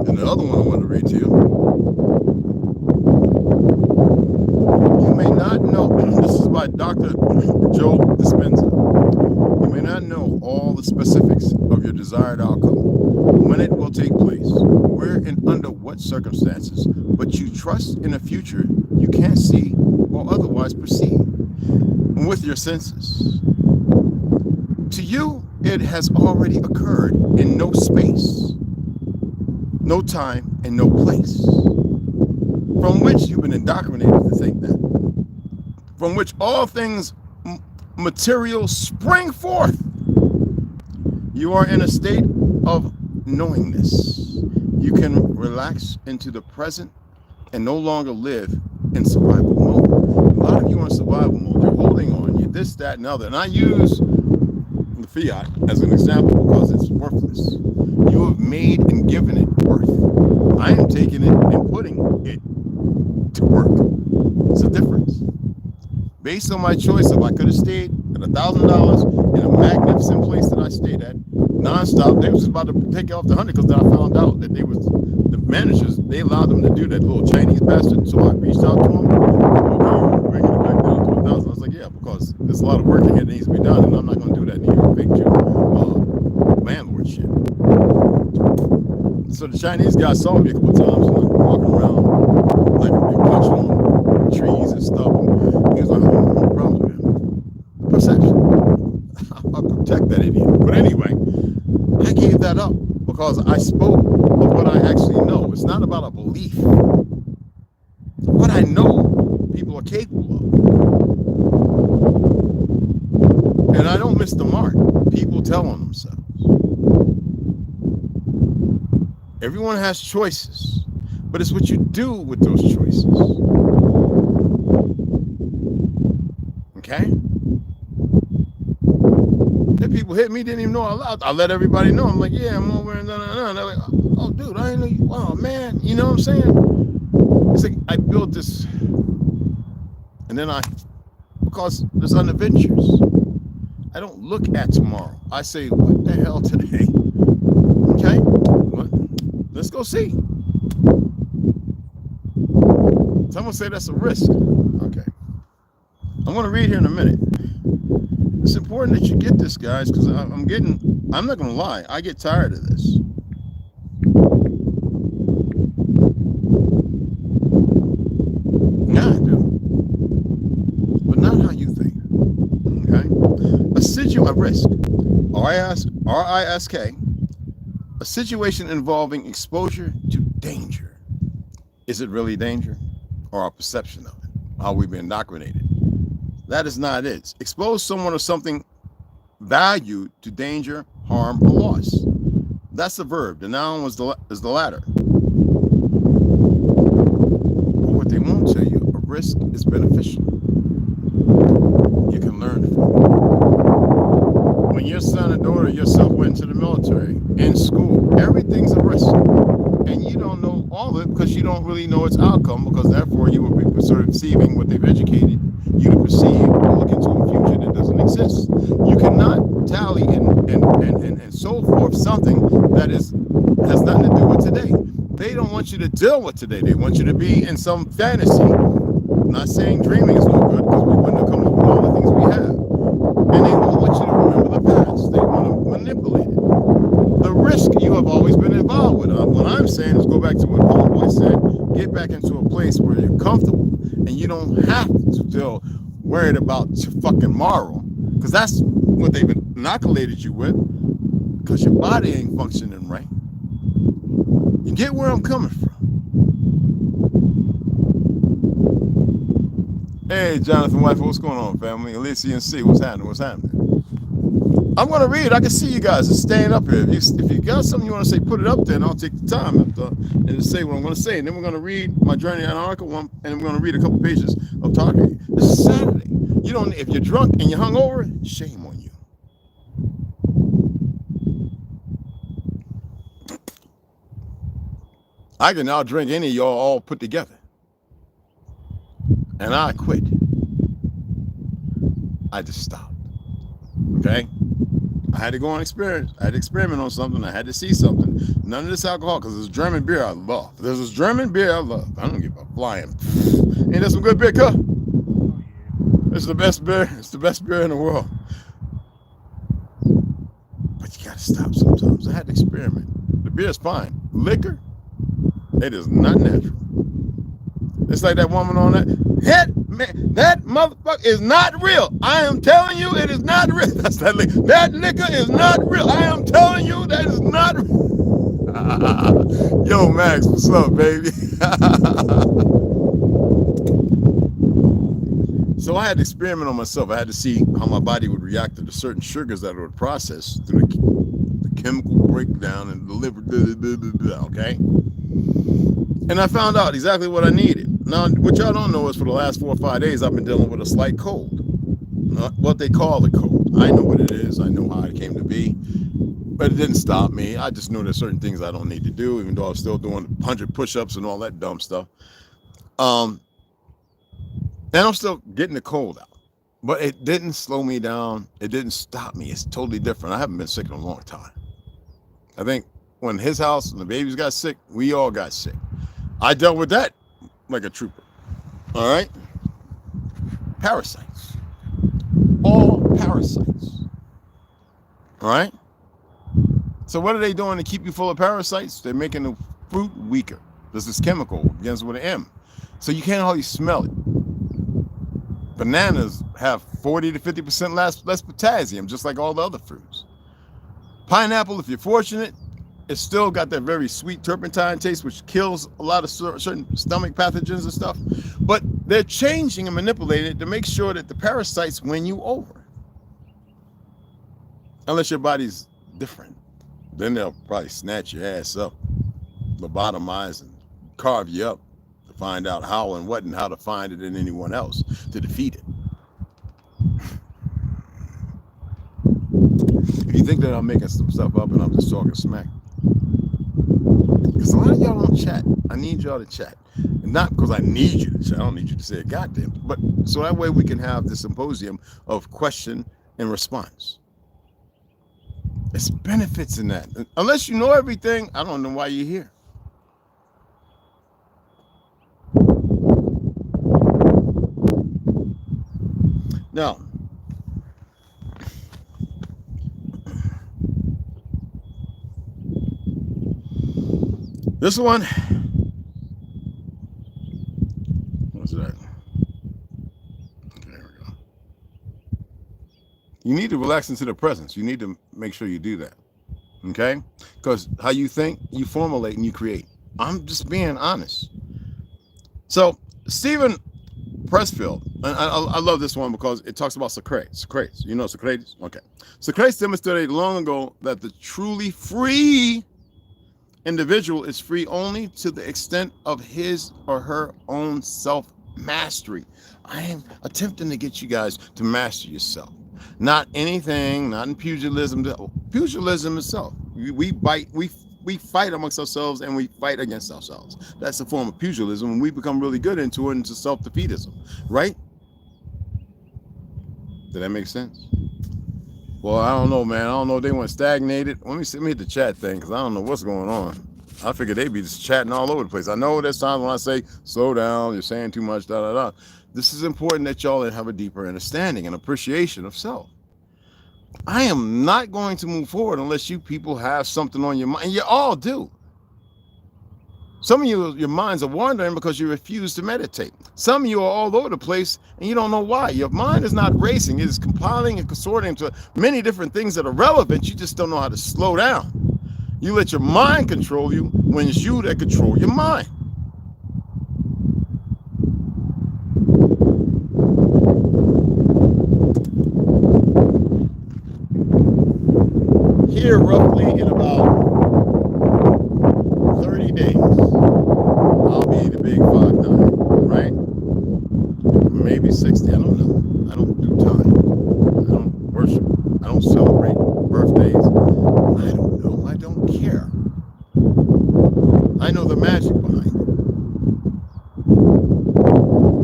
And the other one I want to read to you. You may not know, this is by Dr. Joe Dispenza. You may not know all the specifics of your desired outcome, when it will take place, where and under what circumstances, but you trust in a future you can't see or otherwise perceive with your senses. To you, it has already occurred in no space, no time, and no place, from which you've been indoctrinated to think that, from which all things material spring forth. You are in a state of knowingness. You can relax into the present and no longer live in survival mode. A lot of you are in survival mode. You're holding on. You're this, that, and other. And I use the fiat as an example because it's worthless. You have made and given it worth. I am taking it and putting it to work. It's a difference. Based on my choice, if I could have stayed at $1,000 in a magnificent place that I stayed at, nonstop, they was just about to take off the 100 because then I found out that the managers, they allowed them to do that, little Chinese bastard. So I reached out to them. Okay, bringing it back down to 1,000. I was like, yeah, because there's a lot of work that needs to be done, and I'm not going to do that in your fake landlord shit. So the Chinese guy saw me a couple times, and I'm walking around like a bunch of trees and stuff. And he was like, oh, no problem with him. Perception. I'll protect that idiot. But anyway, I gave that up because I spoke of what I actually know. It's not about a belief. What I know people are capable of. And I don't miss the mark. People tell on themselves. Everyone has choices, but it's what you do with those choices. Okay? If people hit me, didn't even know I let everybody know. I'm like, yeah, I'm over and and they're like, oh, dude, I didn't know you. Oh, man, you know what I'm saying? It's like I built this, and then because there's unadventures. I don't look at tomorrow. I say, what the hell today? Okay, well, let's go see. Someone say that's a risk. Okay, I'm going to read here in a minute. It's important that you get this, guys, because I'm not going to lie, I get tired of this. Yeah, I do. But not how you think. Okay? A risk. R-I-S-K. A situation involving exposure to danger. Is it really danger? Or our perception of it? How we've been indoctrinated? That is not it. Expose someone or something valued to danger, harm, or loss. That's the verb. The noun is the latter. But what they won't tell you, a risk is beneficial. You can learn from it. When your son or daughter yourself went to the military, in school, everything's a risk. And you don't know all of it because you don't really know its outcome, because therefore you will be perceiving what they've educated you to perceive or look into a future that doesn't exist. You cannot tally and so forth something that has nothing to do with today. They don't want you to deal with today. They want you to be in some fantasy. I'm not saying dreaming is no good, because we wouldn't have come up with all the things we have. And they don't want you to remember the past. They want to manipulate it. The risk you have always been involved with. What I'm saying is go back to what Homeboy said. Get back into a place where you're comfortable and you don't have to feel worried about fucking tomorrow, because that's what they've inoculated you with, because your body ain't functioning right. You get where I'm coming from. Hey, Jonathan Wife, what's going on, family? Alicia and C, what's happening? What's happening? I'm going to read. I can see you guys just staying up here. If you got something you want to say, put it up there, and I'll take the time and say what I'm going to say. And then we're going to read my journey to Antarctica one, and we're going to read a couple pages of Tartaria. This is Saturday. You don't. If you're drunk and you're hungover, shame on you. I can now drink any of y'all all put together, and I quit. I just stopped. Okay. I had to go on experience. I had to experiment on something. I had to see something. None of this alcohol, because there's German beer I love. There's this German beer I love. I don't give a flying. Ain't that some good beer, cuh? It's the best beer. It's the best beer in the world. But you gotta stop sometimes. I had to experiment. The beer is fine. Liquor, it is not natural. It's like that woman on that. That motherfucker is not real. I am telling you, it is not real. That's that liquor. That liquor is not real. I am telling you, that is not real. Yo, Max, what's up, baby? So I had to experiment on myself. I had to see how my body would react to the certain sugars that would process through the chemical breakdown and the liver, okay? And I found out exactly what I needed. Now, what y'all don't know is for the last 4 or 5 days, I've been dealing with a slight cold. What they call a cold. I know what it is. I know how it came to be. But it didn't stop me. I just knew there's certain things I don't need to do, even though I was still doing 100 push-ups and all that dumb stuff. And I'm still getting the cold out. But it didn't slow me down. It didn't stop me. It's totally different. I haven't been sick in a long time. I think when his house and the babies got sick, we all got sick. I dealt with that like a trooper. All right? Parasites. All parasites. All right? So what are they doing to keep you full of parasites? They're making the fruit weaker. There's this chemical, begins with an M. So you can't hardly smell it. Bananas have 40 to 50% less potassium, just like all the other fruits. Pineapple, if you're fortunate, it's still got that very sweet turpentine taste, which kills a lot of certain stomach pathogens and stuff. But they're changing and manipulating it to make sure that the parasites win you over. Unless your body's different. Then they'll probably snatch your ass up, lobotomize and carve you up to find out how and what and how to find it in anyone else to defeat it. If you think that I'm making some stuff up and I'm just talking smack, because a lot of y'all don't chat. I need y'all to chat. And not because I need you to chat. I don't need you to say a goddamn. But so that way we can have the symposium of question and response. There's benefits in that. Unless you know everything, I don't know why you're here. Now, this one, what's that? There we go. You need to relax into the presence. You need to make sure you do that. Okay? Because how you think, you formulate and you create. I'm just being honest. So, Stephen Pressfield, and I love this one because it talks about Socrates. You know Socrates? Okay. Socrates demonstrated long ago that the truly free individual is free only to the extent of his or her own self-mastery. I am attempting to get you guys to master yourself. Not anything, not in pugilism. Pugilism itself. We fight amongst ourselves and we fight against ourselves. That's a form of pugilism, and we become really good into it, into self-defeatism, right? Did that make sense? Well, I don't know, man. I don't know if they went stagnated. Let me hit the chat thing, because I don't know what's going on. I figured they'd be just chatting all over the place. I know there's times when I say, slow down, you're saying too much, da. This is important that y'all have a deeper understanding and appreciation of self. I am not going to move forward unless you people have something on your mind. And you all do. Some of you, your minds are wandering because you refuse to meditate. Some of you are all over the place and you don't know why. Your mind is not racing. It is compiling and consorting to many different things that are relevant. You just don't know how to slow down. You let your mind control you when it's you that control your mind. Here, roughly in about 30 days, I'll be the big 5'9", right? Maybe 60, I don't know. I don't do time. I don't worship. I don't celebrate birthdays. I don't know. I don't care. I know the magic behind it.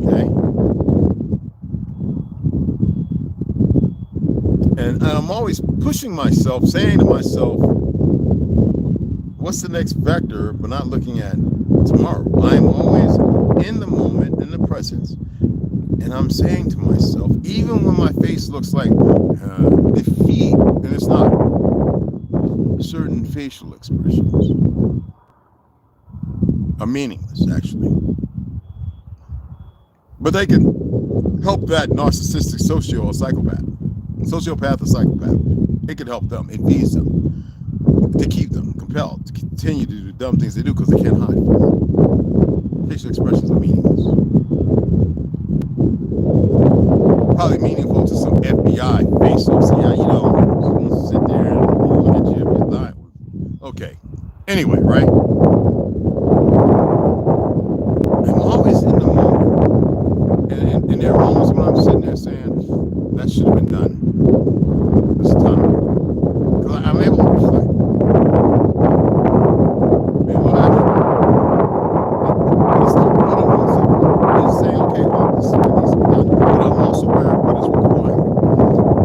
Okay? And I'm always pushing myself, saying to myself, what's the next vector, but not looking at tomorrow. I'm always in the moment, in the presence. And I'm saying to myself, even when my face looks like defeat, and it's not, certain facial expressions are meaningless, actually. But they can help that narcissistic sociopath or psychopath. It can help them. It feeds them to keep them compelled to continue to do the dumb things they do because they can't hide from it. Facial expressions are meaningless. Probably meaningful to some FBI face. So, sit there and look at you if you're lying. Okay. Anyway, right? I'm always in the moment. And there are moments when I'm sitting there saying, that should have been done. This time. Because I'm able to reflect. It's not beating myself up. It's saying, okay, well, this is what needs to be done. But I'm also aware of what is required.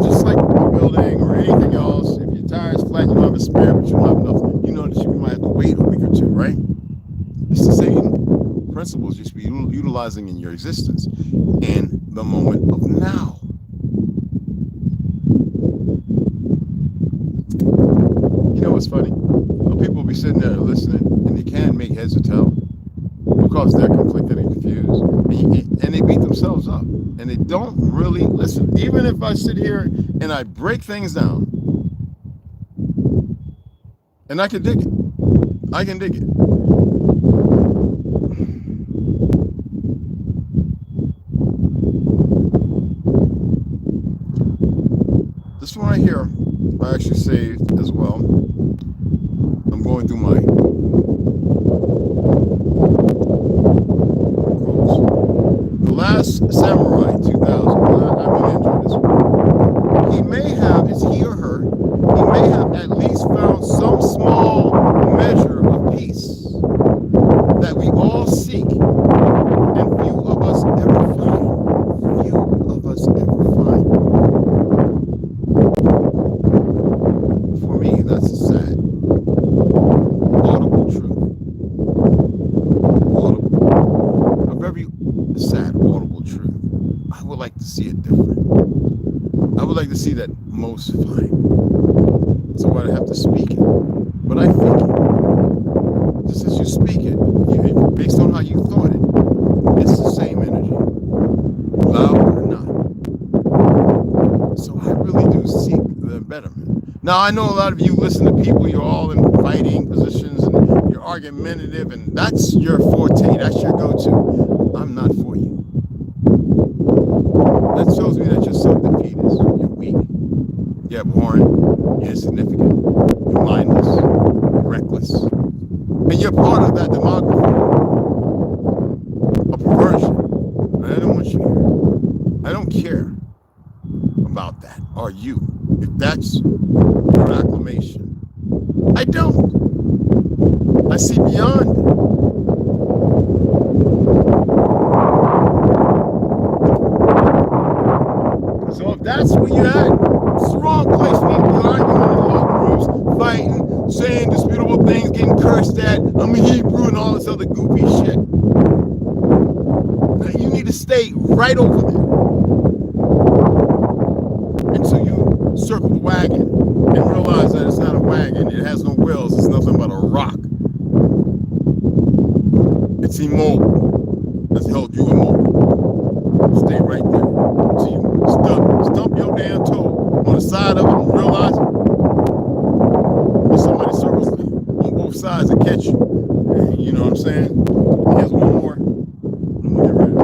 Just like a building or anything else, if your tire's flat, you don't have a spare, but you don't have enough, you know that you might have to wait a week or two, right? It's the same principles you should be utilizing in your existence in the moment of now. You know what's funny? People will be sitting there listening and they can't make heads or tail because they're conflicted and confused, and they beat themselves up and they don't really listen. Even if I sit here and I break things down, and I can dig it. I can dig it. This one right here, I actually saved as well. I'm going through my quotes. The Last Samurai 2000. I really enjoyed this one. He may have, it's he or her, see that most fine. So I'd have to speak it. But I think it. Just as you speak it, based on how you thought it, it's the same energy, loud or not. So I really do seek the betterment. Now, I know a lot of you listen to people, you're all in fighting positions and you're argumentative, and that's your forte, that's your go-to. I'm not for you. That shows me that you're self-defeatist, you're weak, you're abhorrent, you're insignificant, you're mindless, you're reckless. And you're part of that demography, a perversion. And I don't want you here. I don't care about that, or you, if that's your acclamation. I don't. I see beyond it. So if that's where you're at, it's the wrong place for you to be arguing in local groups, fighting, saying disputable things, getting cursed at, I'm a Hebrew and all this other goofy shit. Now you need to stay right over there until you circle the wagon and realize that it's not a wagon, it has no wheels, it's nothing but a rock. It's immobile. That's held you immobile. Stay right there until you stump your damn toe on the side of it and realize somebody circles on both sides and catch you. You know what I'm saying? Here's one more. I'm gonna get rid of it.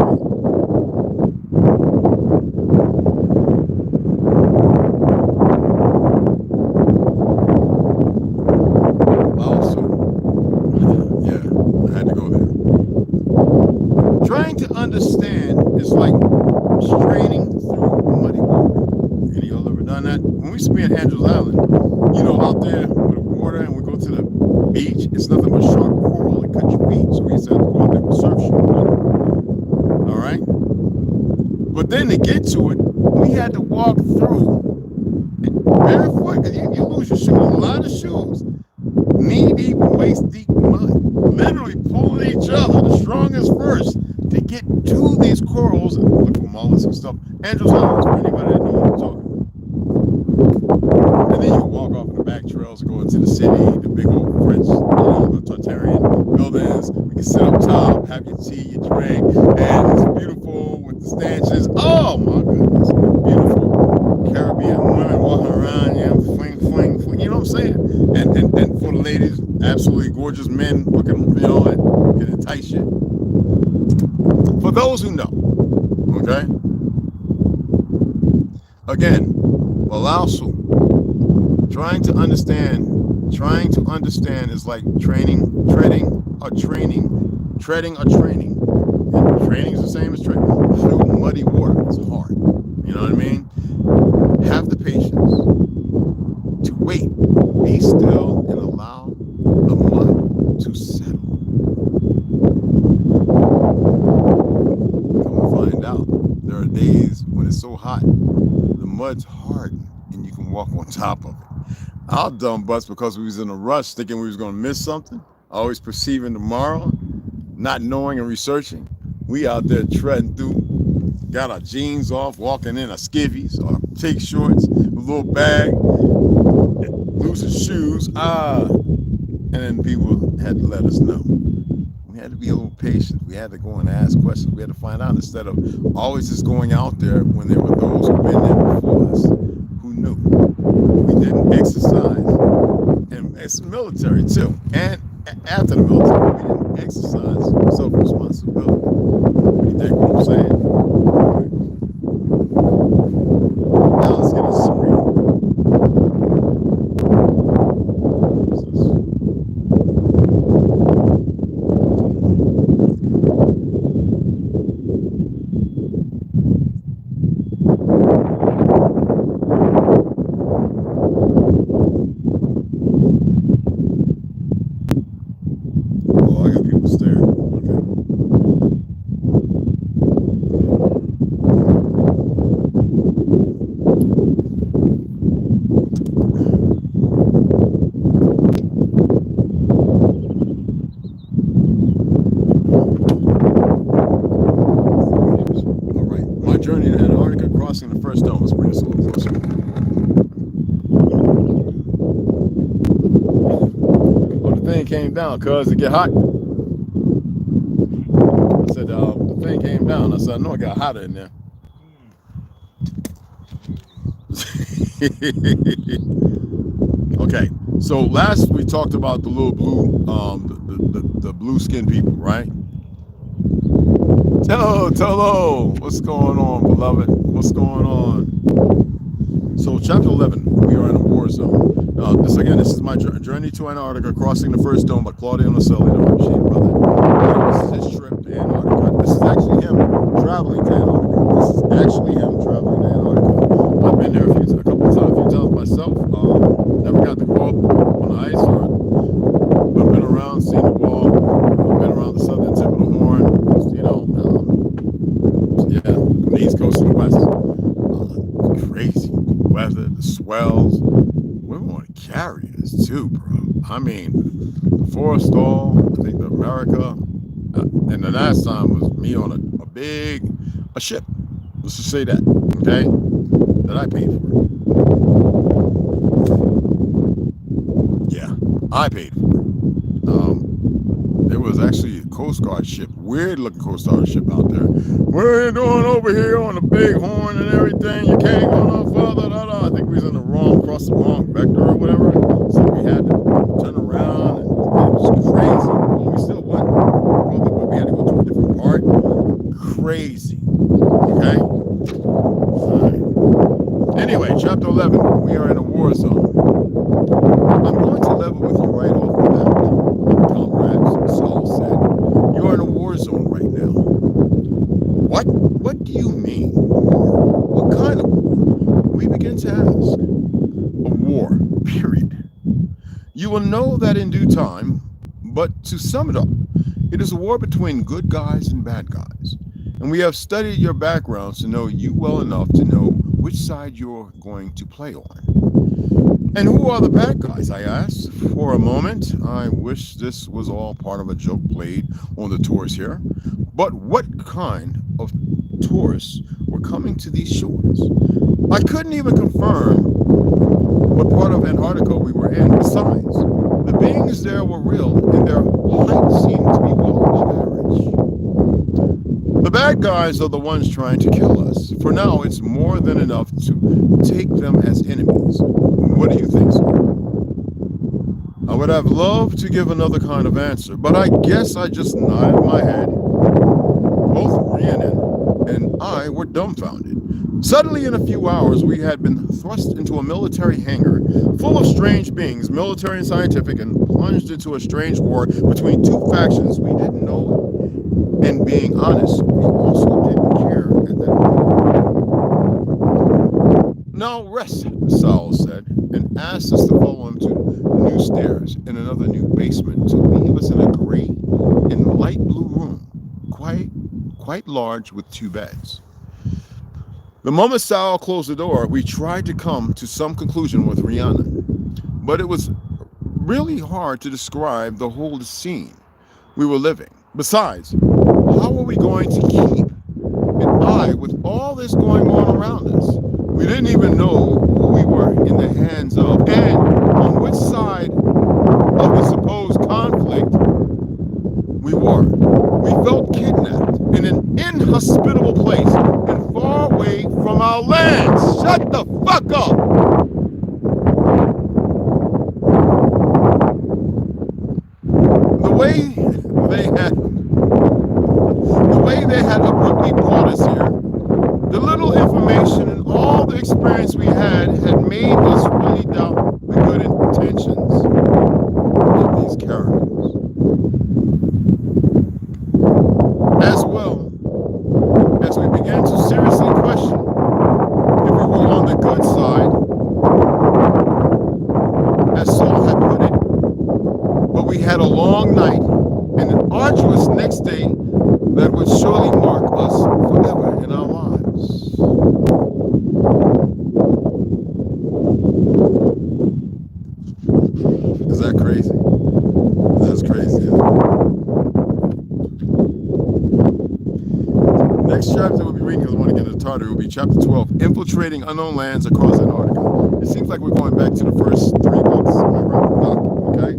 Also, yeah, I had to go there. Trying to understand is like straining through muddy water. Any of y'all ever done that? When we used to be at Andrews Island, you know, out there with the water, and we go to the beach, it's nothing but sharp coral that cut your feet. So we used to have to go out there with surf shoes. All right? But then to get to it, we had to walk through barefoot, because you lose your shoes, a lot of shoes, knee deep and waist deep mud, literally pulling each other, the strongest first, to get to these corals and look for mollusks and stuff. Andrews Island, for anybody that knows what I'm talking about. And then you walk off in the back trails, go into the city, the big old French, the Tartarian buildings. We can sit up top, have your tea, your drink, and it's beautiful with the stanchions. Oh my goodness, beautiful Caribbean women walking around, you know, fling, you know what I'm saying? And for the ladies, absolutely gorgeous men looking, you know, and getting tight shit. For those who know, okay? Again, Walausu, trying to understand is like treading or training. And training is the same as training. Through muddy water, it's hard. You know what I mean? Have the patience to wait, be still, and allow the mud to settle. Come to find out, there are days when it's so hot, the mud's hardened, and you can walk on top of it. Our dumb butts, because we was in a rush thinking we was going to miss something, always perceiving tomorrow, not knowing and researching, we out there treading through, got our jeans off, walking in our skivvies, our take shorts, a little bag, losing shoes, and then people had to let us know. We had to be a little patient. We had to go and ask questions. We had to find out, instead of always just going out there when there were those who've been there before us, who knew. We didn't exercise, and it's military too. And after the military, we didn't exercise self-responsibility. You dig what I'm saying? Now let's get into some reading. Oh, I got people staring. thing came down, cuz it get hot. I said, the thing came down. I said, I know it got hotter in there. Okay, so last we talked about the little blue, the blue skinned people, right? Tolo, what's going on, beloved? What's going on? So chapter 11, we are in a war zone. This is my journey to Antarctica, crossing the first dome by Claudio Naselli, the Archie brother. This is his trip to Antarctica. This is actually him traveling to Antarctica. I've been there a few times myself. Never got to go up on the ice, but been around, seen the wall, been around the southern tip of the Horn, the east coast and the west. Crazy weather, the swells. We're on carriers too, bro. I mean, the Forrestal, I think the America, and the last time was me on a ship. Let's just say that, okay? That I paid for. Yeah, I paid for it. There was actually a Coast Guard ship, weird looking Coast Guard ship out there. What are you doing over here on the big horn and everything? You can't go no further. I think we was in the wrong vector or whatever. So we had to turn around and it was crazy. Well, we still went, but we had to go to a different part. Crazy. Okay? All right. Anyway, chapter 11, we are in a war zone. I'm going to level with you right off the bat, comrades, Saul said. You're in a war zone right now. What? What do you mean, war? What kind of war? We begin to ask. A war, period. You will know that in due time, but to sum it up, it is a war between good guys and bad guys. And we have studied your backgrounds to know you well enough to know which side you're going to play on. And who are the bad guys, I asked. For a moment, I wish this was all part of a joke played on the tours here. But what kind of tourists were coming to these shores? I couldn't even confirm what part of Antarctica we were in. Besides, the beings there were real, and their height seemed to be well above average. The bad guys are the ones trying to kill us. For now, it's more than enough to take them as enemies. What do you think, sir? I would have loved to give another kind of answer, but I guess I just nodded my head. Both Rhiannon and I were dumbfounded. Suddenly, in a few hours, we had been thrust into a military hangar full of strange beings, military and scientific, and plunged into a strange war between two factions we didn't know. And being honest, we also didn't care at that point. Now rest, Saul said, and asked us to follow him to new stairs and another new basement to leave us in a gray and light blue room, quite large with 2 beds. The moment Saul closed the door, we tried to come to some conclusion with Rhiannon, but it was really hard to describe the whole scene we were living. Besides, how are we going to keep an eye with all this going on around us? We didn't even know who we were in the hands of and on which side of the supposed conflict we were. We felt kidnapped in an inhospitable place and far away from our land. Shut the fuck up! The way they had abruptly brought us here, the little information and all the experience we had made us really doubt the good intentions of these characters. As well as we began to seriously question if we were on the good side, as Saul had put it, but we had a long night and an arduous next day that would surely mark us forever in our lives. Is that crazy? That's crazy. Next chapter we'll be reading, because I want to get into Tartaria, will be chapter 12, Infiltrating Unknown Lands Across Antarctica. It seems like we're going back to the first 3 books, remember? Okay?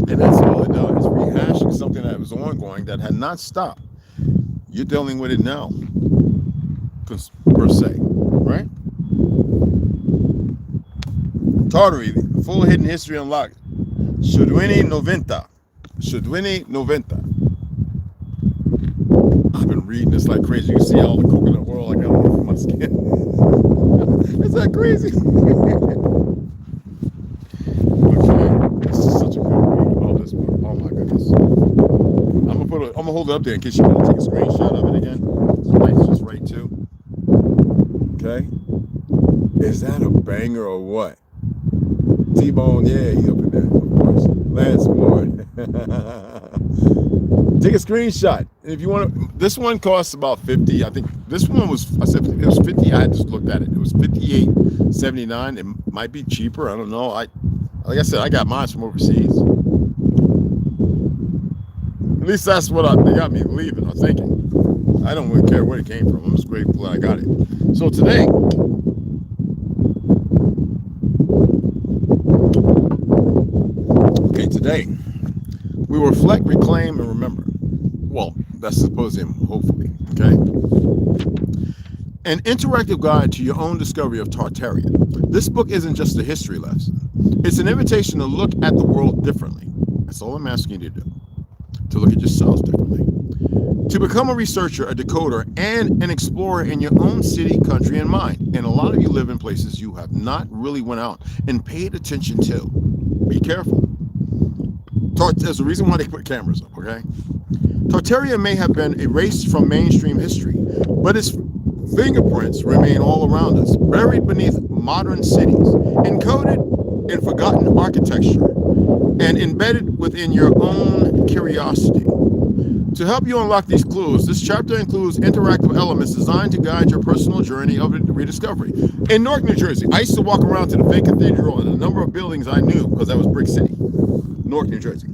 And that's all it does. It's rehashing something that was ongoing that had not stopped. You're dealing with it now, per se, right? Tartary, full hidden history unlocked. Shudwini Noventa. Shudwini Noventa. I've been reading this like crazy. You can see all the coconut oil I got on my skin. Is that crazy? Okay, this is such a good read. Oh, this book. Oh my goodness. I'm gonna hold it up there in case you want to take a screenshot of it again. The light's just right too. Okay. Is that a banger or what? T-Bone, yeah, he up in there, of course. Lance Ward. Take a screenshot. And if you want to, this one costs about 50. I think this one was, I said it was 50. I had just looked at it. It was 58.79. It might be cheaper. I don't know. Like I said, I got mine from overseas. At least that's what they got me believing or thinking. I don't really care where it came from. I'm just grateful that I got it. So today, we reflect, reclaim, and remember. Well, that's supposing, hopefully, okay? An interactive guide to your own discovery of Tartaria. This book isn't just a history lesson. It's an invitation to look at the world differently. That's all I'm asking you to do. To look at yourselves differently. To become a researcher, a decoder, and an explorer in your own city, country, and mind. And a lot of you live in places you have not really went out and paid attention to. Be careful. There's a reason why they put cameras up, okay? Tartaria may have been erased from mainstream history, but its fingerprints remain all around us, buried beneath modern cities, encoded in forgotten architecture, and embedded within your own curiosity. To help you unlock these clues, this chapter includes interactive elements designed to guide your personal journey of rediscovery. In Newark, New Jersey, I used to walk around to the fake cathedral and a number of buildings I knew because that was Brick City, Newark, New Jersey.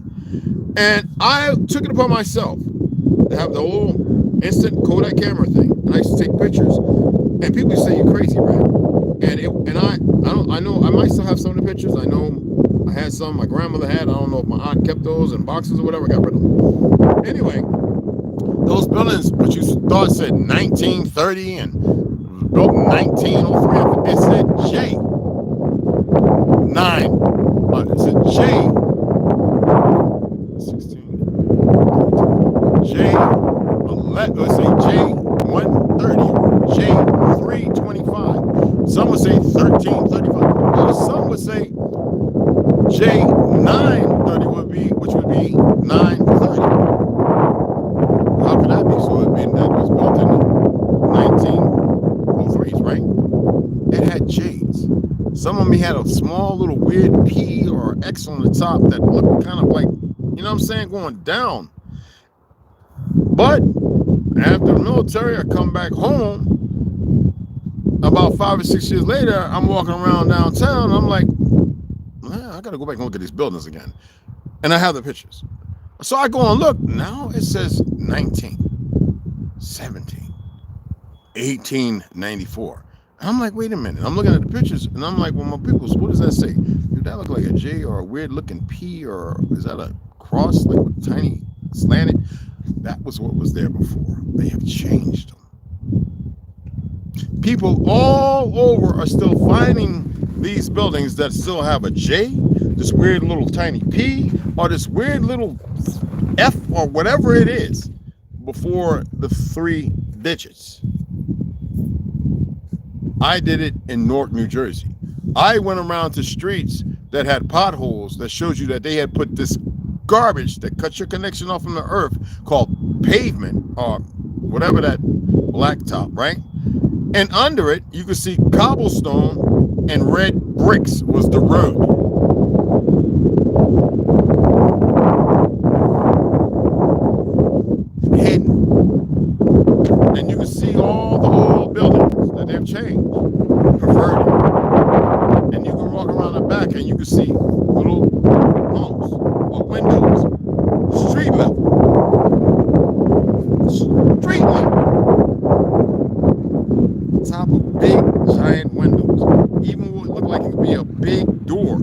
And I took it upon myself to have the whole instant Kodak camera thing, and I used to take pictures. And people used to say, "You're crazy, Red." I know I might still have some of the pictures. I know I had some my grandmother had. I don't know if my aunt kept those in boxes or whatever. I got rid of them. Anyway, those buildings, which you thought said 1930 and built in 1903, it said J9. It said J. 16. J11. Let's say J130 or J325. Some would say 1335. Or some would say J930 which would be 930. How could that be? So it meant that it was built in the 1903s, right? It had J's. Some of them had a small little weird P or X on the top that looked kind of like, you know what I'm saying, going down. But after the military, I come back home. About 5 or 6 years later, I'm walking around downtown. I'm like, man, I got to go back and look at these buildings again. And I have the pictures. So I go and look. Now it says 19, 17, 1894. And I'm like, wait a minute. I'm looking at the pictures, and I'm like, well, my people, what does that say? Did that look like a J or a weird-looking P, or is that a cross, like with tiny slanted? That was what was there before. They have changed them. People all over are still finding these buildings that still have a J, this weird little tiny P, or this weird little F, or whatever it is, before the 3 digits. I did it in Newark, New Jersey. I went around to streets that had potholes that showed you that they had put this garbage that cuts your connection off from the earth called pavement, or whatever that blacktop, right? And under it, you could see cobblestone and red bricks was the road. Hidden. And you can see all the old buildings that they've changed, perverted. And you can walk around the back and you can see little homes or windows, street level. Street level. Top of big giant windows, even what looked like it could be a big door,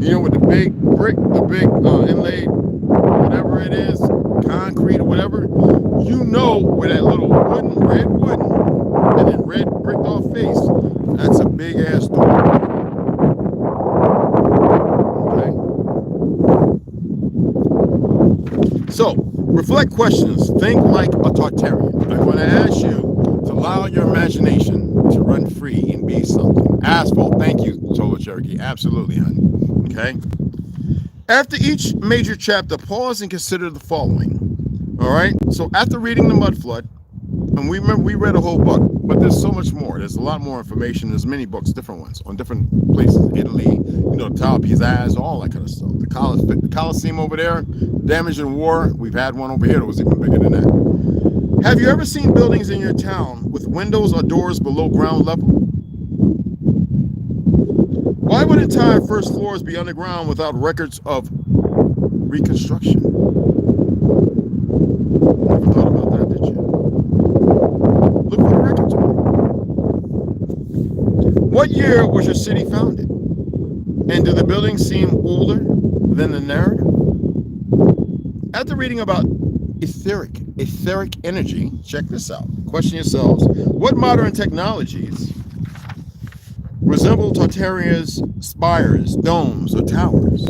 you know, with the big brick, a big inlaid, whatever it is, concrete or whatever, you know where that little red wooden, and then red bricked off face, that's a big ass door. Okay. So, reflect questions. Think like a Tartarian. I'm going to ask you to allow your imagination to run free and be something. Asphalt, thank you, Tola Cherokee. Absolutely, honey. Okay. After each major chapter, pause and consider the following. All right. So after reading the Mud Flood, and we read a whole book, but there's so much more. There's a lot more information. There's many books, different ones on different places. Italy, you know, Tal Pizzazz, all that kind of stuff. The Colosseum over there, damage in war. We've had one over here that was even bigger than that. Have you ever seen buildings in your town with windows or doors below ground level? Why would entire first floors be underground without records of reconstruction? Never thought about that, did you? Look for the records. What year was your city founded? And do the buildings seem older than the narrative? After reading about etheric energy, check this out. Question yourselves, what modern technologies resemble Tartaria's spires, domes, or towers?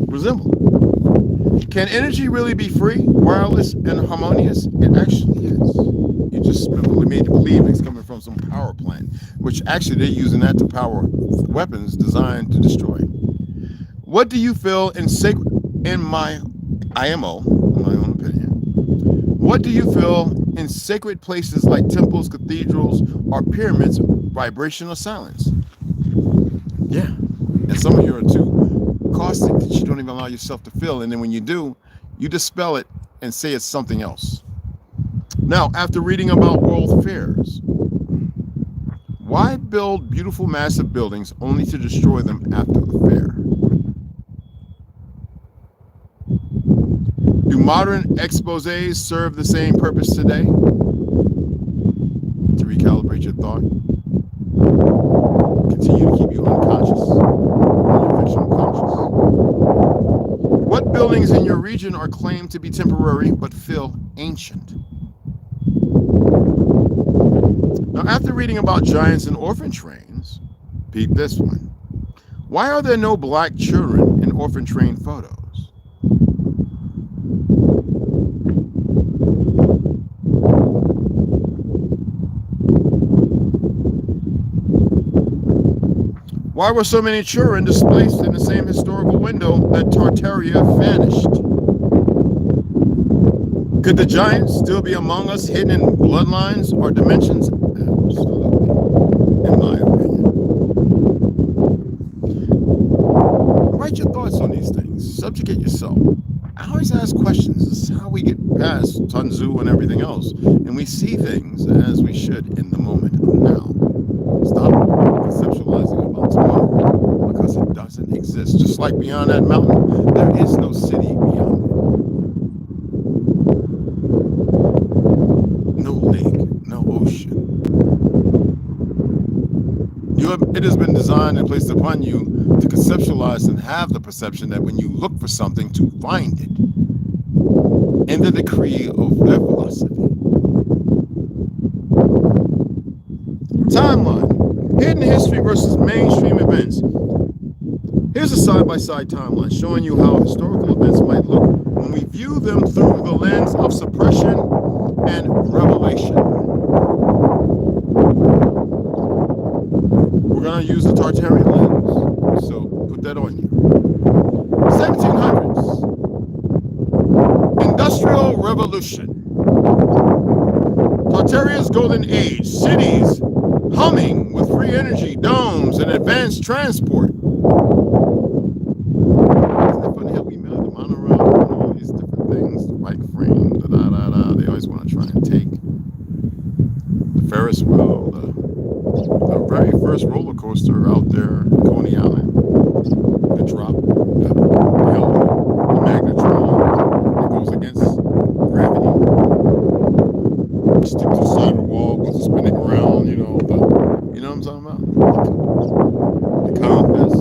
Resemble. Can energy really be free, wireless, and harmonious? It actually is. You just simply made to believe it's coming from some power plant, which actually they're using that to power weapons designed to destroy. What do you feel in my IMO, in my own opinion, what do you feel in sacred places like temples, cathedrals, or pyramids, vibration or silence? Yeah, and some of you are too caustic that you don't even allow yourself to feel, and then when you do, you dispel it and say it's something else. Now, after reading about world fairs, why build beautiful massive buildings only to destroy them after a fair? Do modern exposés serve the same purpose today? To recalibrate your thought, continue to keep you unconscious and your fictional conscious. What buildings in your region are claimed to be temporary but feel ancient? Now, after reading about giants and orphan trains, peep this one. Why are there no black children in orphan train photos? Why were so many children displaced in the same historical window that Tartaria vanished? Could the giants still be among us, hidden in bloodlines or dimensions? Absolutely, in my opinion. Write your thoughts on these things. Subjugate yourself. I always ask questions. This is how we get past Sun Tzu and everything else. And we see things as we should in the moment of now. Stop conceptualizing about tomorrow because it doesn't exist. Just like beyond that mountain, there is no city beyond it. No lake, no ocean. It has been designed and placed upon you to conceptualize and have the perception that when you look for something to find it, in the decree of their velocity. Timeline. Hidden history versus mainstream events. Here's a side-by-side timeline showing you how historical events might look when we view them through the lens of suppression and revelation. We're going to use the Tartarian lens, so put that on you. 1700s. Industrial Revolution. Tartaria's golden age. Cities humming with free energy, domes, and advanced transport. Isn't it funny how we made the monorail and all these different things, the bike frame, they always want to try and take the Ferris wheel, the very first roller coaster out there, Coney Island, the drop, the magnetron that goes against gravity. Stick to the side of the wall, goes spinning around, you know what I'm talking about? The compass,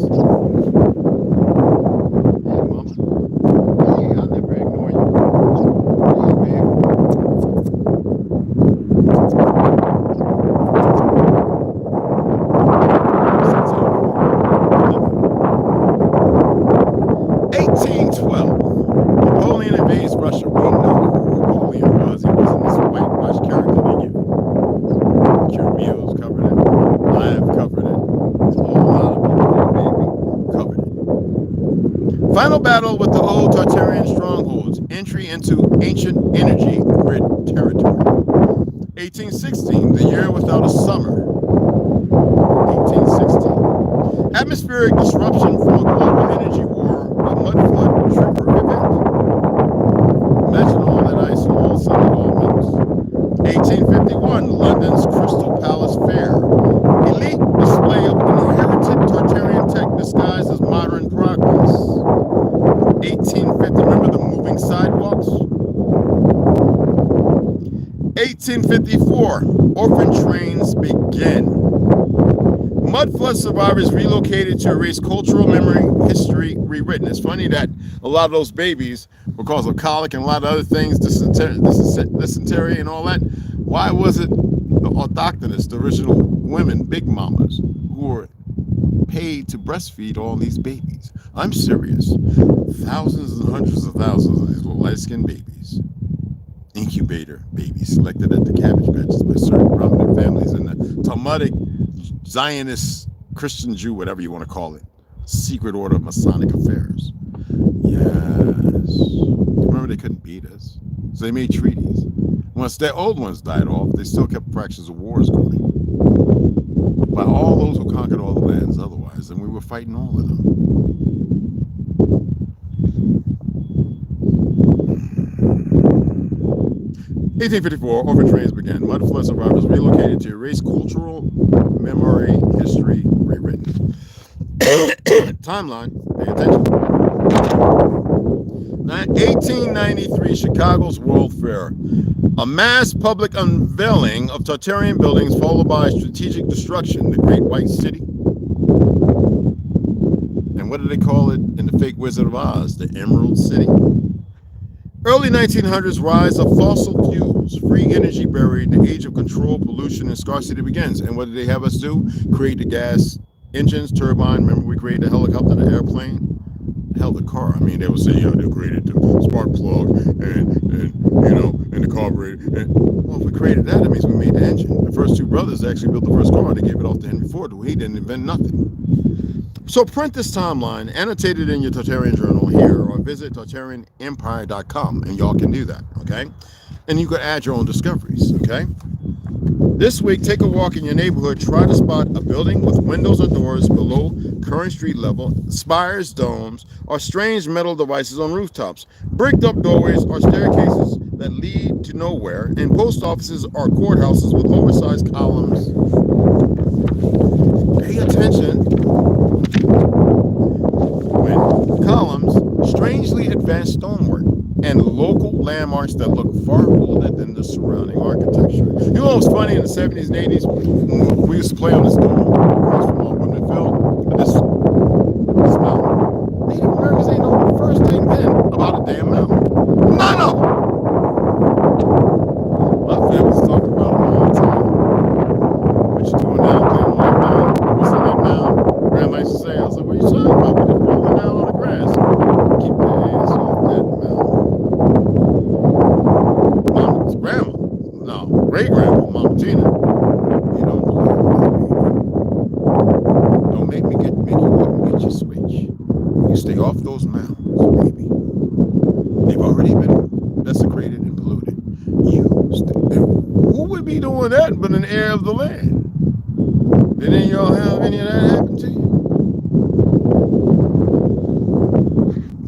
Final battle with the old Tartarian strongholds. Entry into ancient energy grid territory. 1816, the year without a summer. 1816. Atmospheric disruption from a global energy war, a mud flood trigger event. Imagine all that ice and all of a sudden it all melts. 1851, London's Crystal Palace Fair. Elite display of inherited Tartarian tech disguised as modern progress. 1850, remember the moving sidewalks? 1854, orphan trains begin. Mud flood survivors relocated to erase cultural memory, history rewritten. It's funny that a lot of those babies, because of colic and a lot of other things, dysentery and all that, why was it the autochthonous, the original women, big mamas, who were paid to breastfeed all these babies? I'm serious. Thousands and hundreds of thousands of these little light-skinned babies. Incubator babies selected at the cabbage patches by certain prominent families in the Talmudic Zionist Christian Jew, whatever you want to call it, secret order of Masonic affairs. Yes. Remember, they couldn't beat us, so they made treaties. Once their old ones died off, they still kept fractions of wars going by all those who conquered all the lands otherwise, and we were fighting all of them. 1854, orphan trains began. Mud flood survivors relocated to erase cultural memory, history rewritten. Timeline, pay attention. 1893, Chicago's World Fair. A mass public unveiling of Tartarian buildings followed by strategic destruction, the Great White City. And what do they call it in the fake Wizard of Oz? The Emerald City. Early 1900s, rise of fossil fuels, free energy buried, the age of control, pollution, and scarcity begins. And what did they have us do? Create the gas engines, turbine. Remember, we created the helicopter, the airplane? Hell, the car. I mean, they would say, yeah, they created the spark plug and the carburetor. And, well, if we created that, that means we made the engine. The first two brothers actually built the first car. They gave it off to Henry Ford. He didn't invent nothing. So print this timeline, annotate it in your Tartarian journal here, or visit TartarianEmpire.com, and y'all can do that, okay? And you can add your own discoveries, okay? This week, take a walk in your neighborhood. Try to spot a building with windows or doors below current street level, spires, domes, or strange metal devices on rooftops, bricked up doorways or staircases that lead to nowhere, and post offices or courthouses with oversized columns. Pay attention. Columns, strangely advanced stonework, and local landmarks that look far older than the surrounding architecture. You know what was funny in the 70s and 80s? We used to play on this dome across from Woodmanville, this mountain. Native Americans ain't know the first thing then about a damn mountain. None of them! My family's talking about it all the time. What you doing now? Playing on that mountain? What's in that mountain? Grandma used to say, I was like, what are you talking about? We just rolling down on the grass. Keep your ass off that mountain. Mama's grandma. No, great-grandma, Mama Tina. You don't believe me. Don't make me make you walk and get your switch. You stay off those mountains, baby. They've already been desecrated and polluted. You stay. Who would be doing that but an heir of the land? Did any of y'all have any of that happen to you?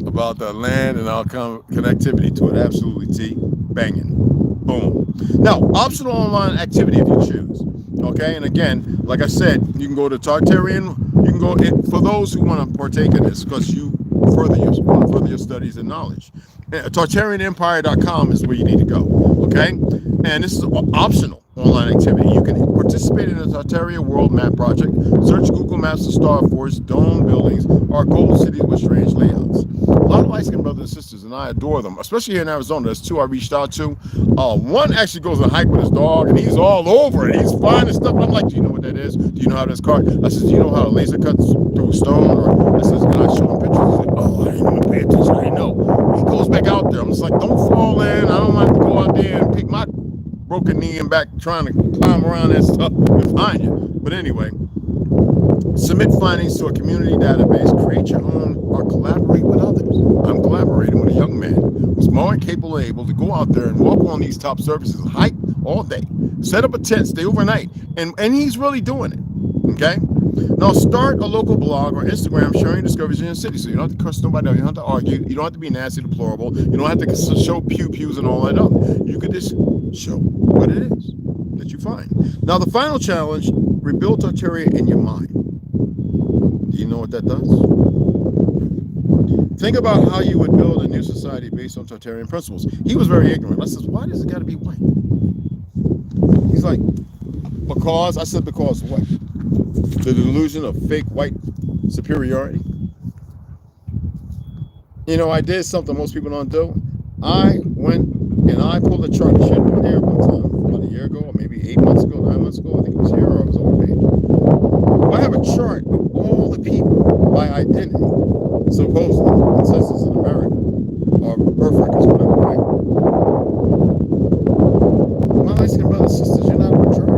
About the land and our connectivity to it, absolutely T, banging, boom. Now, optional online activity if you choose, okay? And again, like I said, you can go to Tartarian, you can go, for those who want to partake in this, because you want to further your studies and knowledge. TartarianEmpire.com is where you need to go, okay? And this is optional online activity. You can participate in the Tartaria World Map Project, search Google Maps for Star Force, dome buildings, or gold cities with strange layouts. A lot of light-skinned brothers and sisters, and I adore them, especially here in Arizona. There's two I reached out to. One actually goes on a hike with his dog, and he's all over it. He's finding stuff, and I'm like, do you know what that is? Do you know how this car? I said, do you know how a laser cuts through stone? Or I says, can I show him pictures? He's like, oh, I ain't even pay attention. I know. He goes back out there. I'm just like, don't fall in. I don't have to go out there and pick my broken knee and back trying to climb around that stuff and find you. But anyway, Submit findings to a community database. Create your own or collaborate with others. I'm collaborating with a young man who's more capable and able to go out there and walk on these top surfaces, hike all day, set up a tent, stay overnight, and he's really doing it. Okay? Now start a local blog or Instagram sharing discoveries in your city. So you don't have to curse nobody out, you don't have to argue, you don't have to be nasty, deplorable, you don't have to show pews and all that other. You could just show what it is that you find. Now the final challenge, rebuild Tartaria in your mind. Do you know what that does? Think about how you would build a new society based on Tartarian principles. He was very ignorant. I said, why does it got to be white? He's like, because, I said, because what? The delusion of fake white superiority. You know, I did something most people don't do. I went and I pulled a chart. Shit on here one time, about a year ago, or maybe 8 months ago, 9 months ago. I think it was here or it was on page. I have a chart of all the people by identity, supposedly, in census in America, or birth records, whatever, right? My light-skinned brothers and sisters, you're not a majority.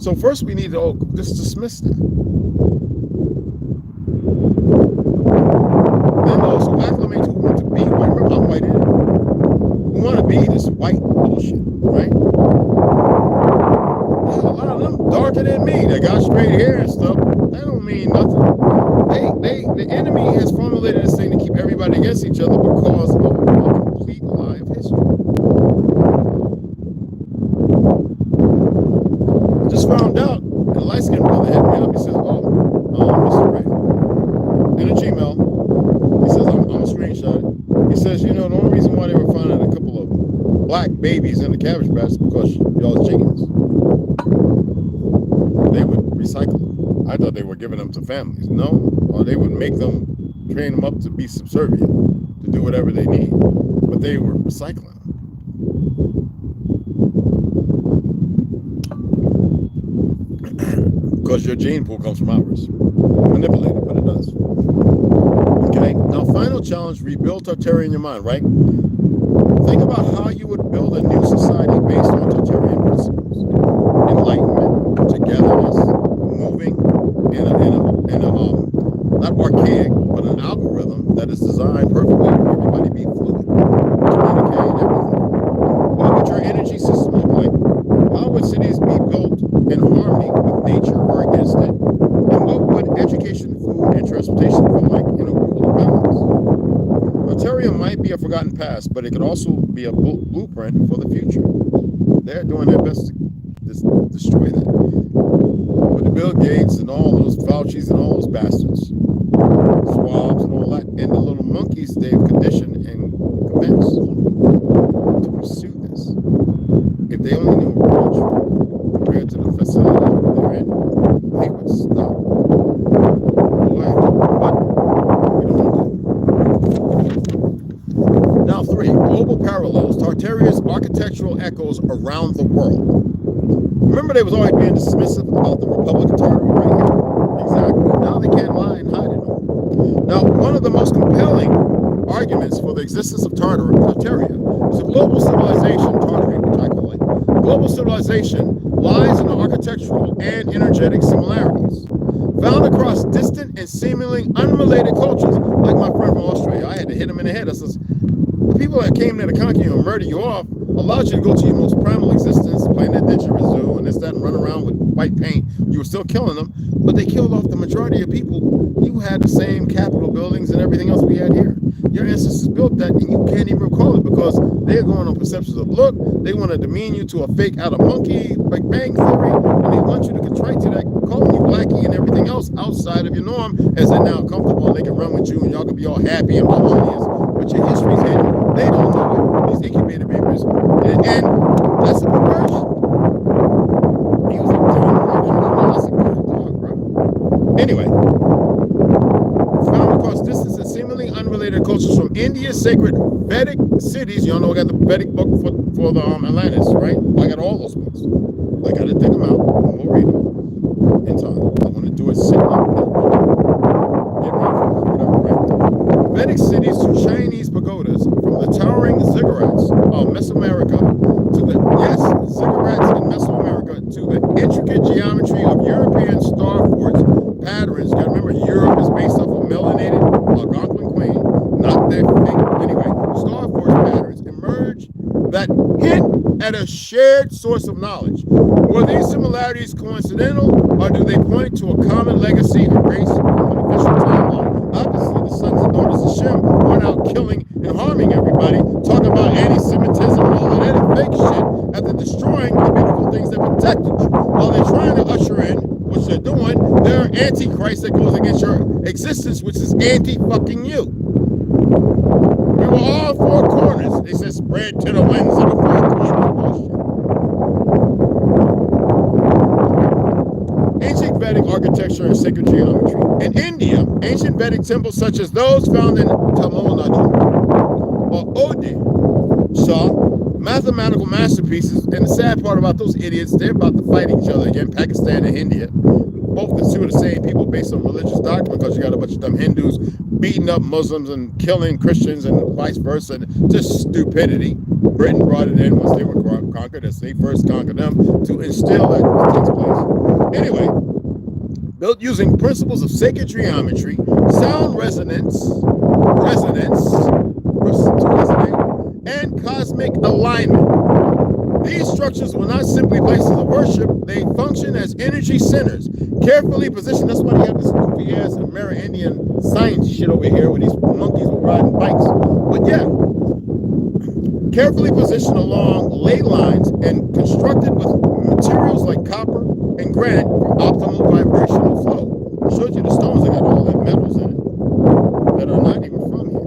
So first we need to just dismiss that. Then also acclimate who want to be white. Remember, I'm white anyway. Who want to be this white bullshit, right? There's a lot of them darker than me. They got straight hair and stuff. That don't mean nothing. The enemy has formulated this thing to keep everybody against each other because of a complete lie of history. Just found out, and the light-skinned brother hit me up. He says, Mr. Ray, in a Gmail, he says, I'm a screenshot. He says, you know, the only reason why they were finding a couple of black babies in the cabbage patch is because y'all's chickens. They would recycle them. I thought they were giving them to families. No, or they would make them, train them up to be subservient, to do whatever they need. But they were recycling them. Because your gene pool comes from ours. Manipulated, but it does. Okay, now final challenge, rebuild Tartaria in your mind, right? Think about how you would build a new society based on Tartarian principles. Enlightenment, togetherness, moving in a not archaic, but an algorithm that is designed perfectly for everybody to be fluid, communicate, everything. What would your energy system look like? How would cities be built in harmony with nature or against it? And what would education, food, and transportation feel like in a world of balance? Tartaria might be a forgotten past, but it could also be a blueprint for the future. They're doing their best to destroy that. But the Bill Gates and all those Faucis and all those bastards, swabs and all that, and the little monkeys they've conditioned and convinced to pursue this. If they only knew much compared to the facility they're in, they would stop. But we don't do. Now 3, global parallels. Tartaria's architectural echoes around the world. Remember, they was always being dismissive about the Republic of Tartaria right here. Exactly. Now they can't lie and hide it all. Now, one of the most compelling arguments for the existence of Tartaria is a global civilization, Tartaria, which I call it. Global civilization lies in the architectural and energetic similarities found across distant and seemingly unrelated cultures. Like my friend from Australia, I had to hit him in the head. I says, the people that came there to conquer you and murder you off allowed you to go to your most primal existence, playing that didgeridoo and this, that, and run around with white paint. You were still killing them, but they killed off the majority of people. You had the same Capitol buildings and everything else we had here. Your ancestors built that, and you can't even recall it because they're going on perceptions of look. They want to demean you to a fake out of monkey, Big Bang Theory, and they want you to contrite to that, calling you blackie and everything else outside of your norm, as they're now comfortable and they can run with you and y'all can be all happy and harmonious. But your history's hidden. They don't know it. These incubator babies. And that's a perversion. He was a dog, bro. Anyway, found across distance and seemingly unrelated cultures from India's sacred Vedic cities. Y'all know I got the Vedic book for the Atlantis, right? I got all those books. I got to dig them out and we'll read them in time. I want to do it sitting up. Get ready for whatever, right? Vedic cities to Chinese pagodas, from the towering ziggurats of Mesoamerica to the, yes, ziggurats in Mesoamerica to the intricate geometry of European shared source of knowledge. Were these similarities coincidental, or do they point to a common legacy erased from the official timeline? Obviously, the sons and daughters of Shem weren't out killing and harming everybody, talking about anti-Semitism and all of that fake shit, after destroying the beautiful things that protected you. While they're trying to usher in, which they're doing, they're antichrist that goes against your existence, which is anti-fucking you. We were all four corners. They said spread to the winds of the four corners. Ancient Vedic architecture and sacred geometry. In India, ancient Vedic temples such as those found in Tamil Nadu or Odisha, mathematical masterpieces. And the sad part about those idiots, they're about to fight each other again, Pakistan and India. Both the two are the same people based on religious doctrine, because you got a bunch of dumb Hindus beating up Muslims and killing Christians and vice versa. And just stupidity. Britain brought it in once they were conquered, as they first conquered them, to instill that takes place. Anyway, built using principles of sacred geometry, sound resonance, and cosmic alignment. These structures were not simply places of worship, they function as energy centers, carefully positioned. That's why they have this goofy ass Amerindian science shit over here where these monkeys were riding bikes. But yeah, carefully positioned along ley lines and constructed with materials like copper and granite for optimal vibrational flow. I showed you the stones that got all that metals in it that are not even from here.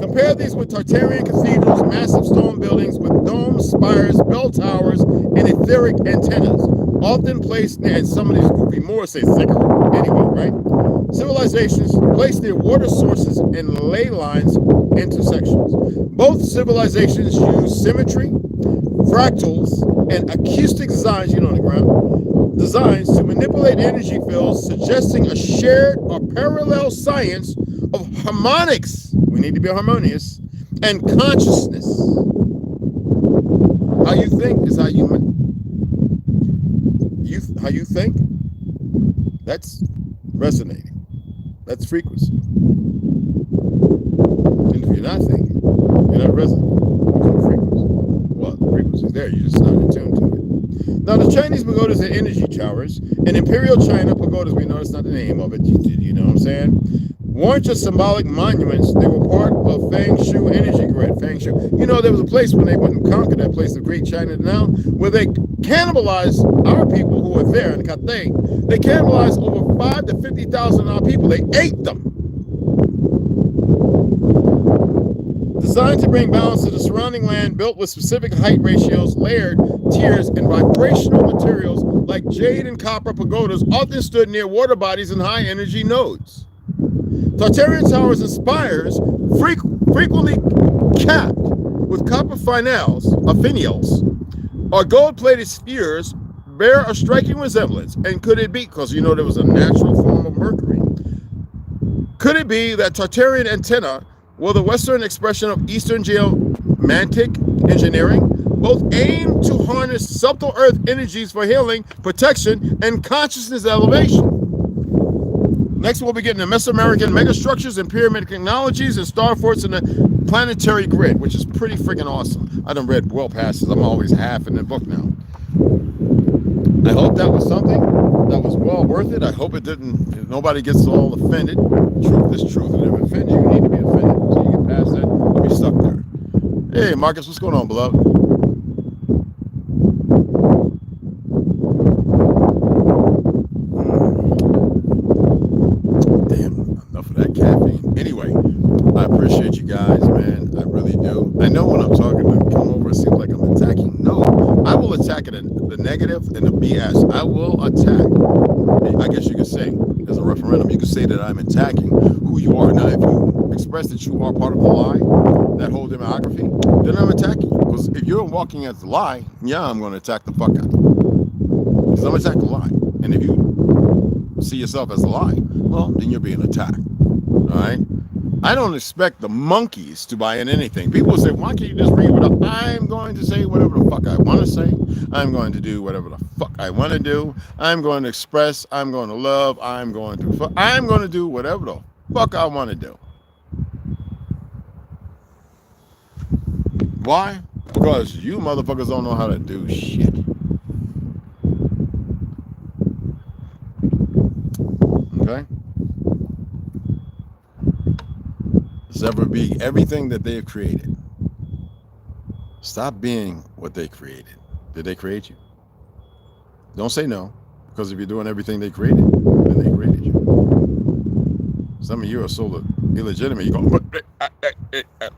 Compare these with Tartarian cathedrals, massive stone buildings with domes, spires, bell towers, and etheric antennas, often placed near, and some of these goofy Moors say thicker anyway, right? Civilizations placed near water sources and ley lines intersections. Both civilizations use symmetry, fractals, and acoustic designs, on the ground, designs to manipulate energy fields, suggesting a shared or parallel science of harmonics. We need to be harmonious, and consciousness. How you think is how you think. That's resonating. That's frequency. And if you're not thinking, you're not resonating. There's no frequency. Well, the frequency's there. You're just not in tune to it. Now, the Chinese pagodas are energy towers. In Imperial China, pagodas, we know that's not the name of it. You know what I'm saying? Weren't just symbolic monuments, they were part of Feng Shui energy grid. Feng Shui. There was a place when they went and conquered that place of Great China now, where they cannibalized our people who were there in Cathay. They cannibalized over 5,000 to 50,000 of our people. They ate them. Designed to bring balance to the surrounding land, built with specific height ratios, layered tiers, and vibrational materials like jade and copper, pagodas often stood near water bodies and high energy nodes. Tartarian towers and spires, frequently capped with copper finials, or gold-plated spheres, bear a striking resemblance. And could it be, because there was a natural form of mercury, could it be that Tartarian antenna were the Western expression of Eastern geomantic engineering, both aimed to harness subtle earth energies for healing, protection, and consciousness elevation? Next, we'll be getting the Mesoamerican megastructures and pyramid technologies and star forts in the planetary grid, which is pretty freaking awesome. I done read well past this. I'm always half in the book now. I hope that was something that was well worth it. I hope it didn't, nobody gets all offended. Truth is truth, and if it offends you, you need to be offended. So you get past that, you'll be stuck there. Hey, Marcus, what's going on, beloved? Anyway, I appreciate you guys, man. I really do. I know when I'm talking, I come over, it seems like I'm attacking. No, I will attack it in the negative and the BS. I will attack. I guess you could say, as a referendum, you could say that I'm attacking who you are. Now, if you express that you are part of the lie, that whole demography, then I'm attacking you. Because if you're walking as the lie, yeah, I'm going to attack the fuck out of you. Because I'm attacking the lie. And if you see yourself as a lie, well, then you're being attacked. All right. I don't expect the monkeys to buy in anything. People say, why can't you just read what I'm going to say whatever the fuck I want to say. I'm going to do whatever the fuck I want to do. I'm going to express. I'm going to love. I'm going to do whatever the fuck I want to do. Why? Because Because you motherfuckers don't know how to do shit. Okay? Sever be everything that they have created. Stop being what they created. Did they create you? Don't say no, because if you're doing everything they created, then they created you. Some of you are so illegitimate. You go,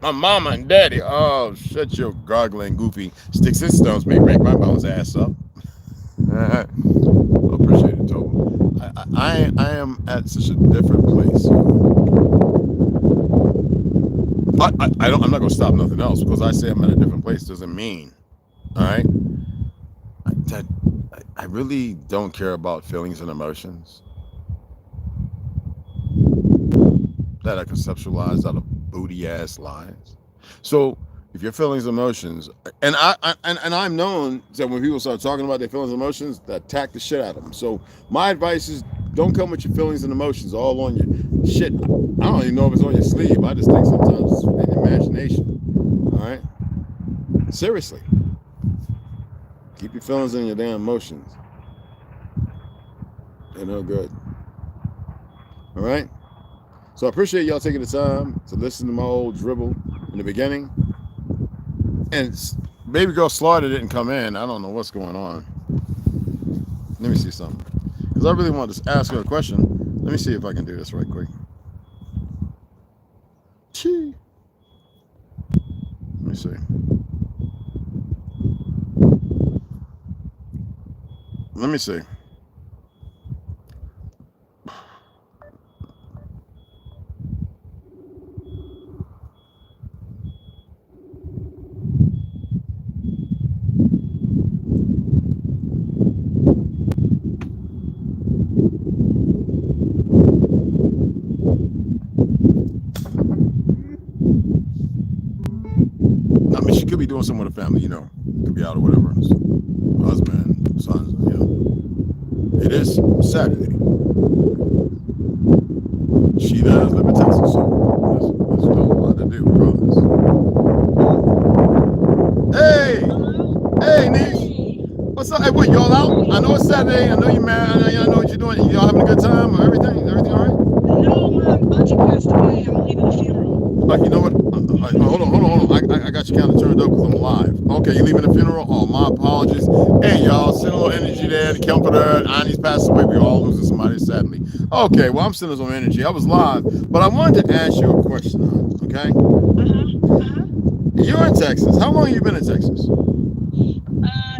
my mama and daddy. Oh, shut your gargling, goofy sticks and stones may break my bones ass up. Appreciate it, Toby. I am at such a different place. I'm not gonna stop nothing else because I say I'm at a different place doesn't mean, all right. I really don't care about feelings and emotions that are conceptualized out of booty ass lies. So if your feelings and emotions, and I'm known that when people start talking about their feelings and emotions, that attack the shit out of them. So my advice is don't come with your feelings and emotions all on your shit. I don't even know if it's on your sleeve. I just think sometimes it's in your imagination. All right? Seriously. Keep your feelings and your damn emotions. They're no good. All right? So I appreciate y'all taking the time to listen to my old dribble in the beginning. And baby girl Slaughter didn't come in. I don't know what's going on. Let me see something. Because I really want to ask her a question. Let me see if I can do this right quick. Chee. Let me see. Let me see. I mean, she could be doing something with the family, you know. Could be out or whatever. Husband, sons, you know. It is Saturday. She does live in Texas, so there's a whole lot to do, promise. Hey! Hey, niece! What's up? Hey, what, y'all out? I know it's Saturday. I know you're married. I know what you're doing. Y'all having a good time or everything? Everything all right? No, my auntie passed away. I'm leaving the funeral. You know what? Hold on. I got your camera turned up because I'm live. Okay, you leaving the funeral? Oh, my apologies. Hey, y'all, send a little energy there. The comforter, Annie's passed away. We all losing somebody, sadly. Okay, well, I'm sending some energy. I was live, but I wanted to ask you a question, okay? You're in Texas. How long have you been in Texas?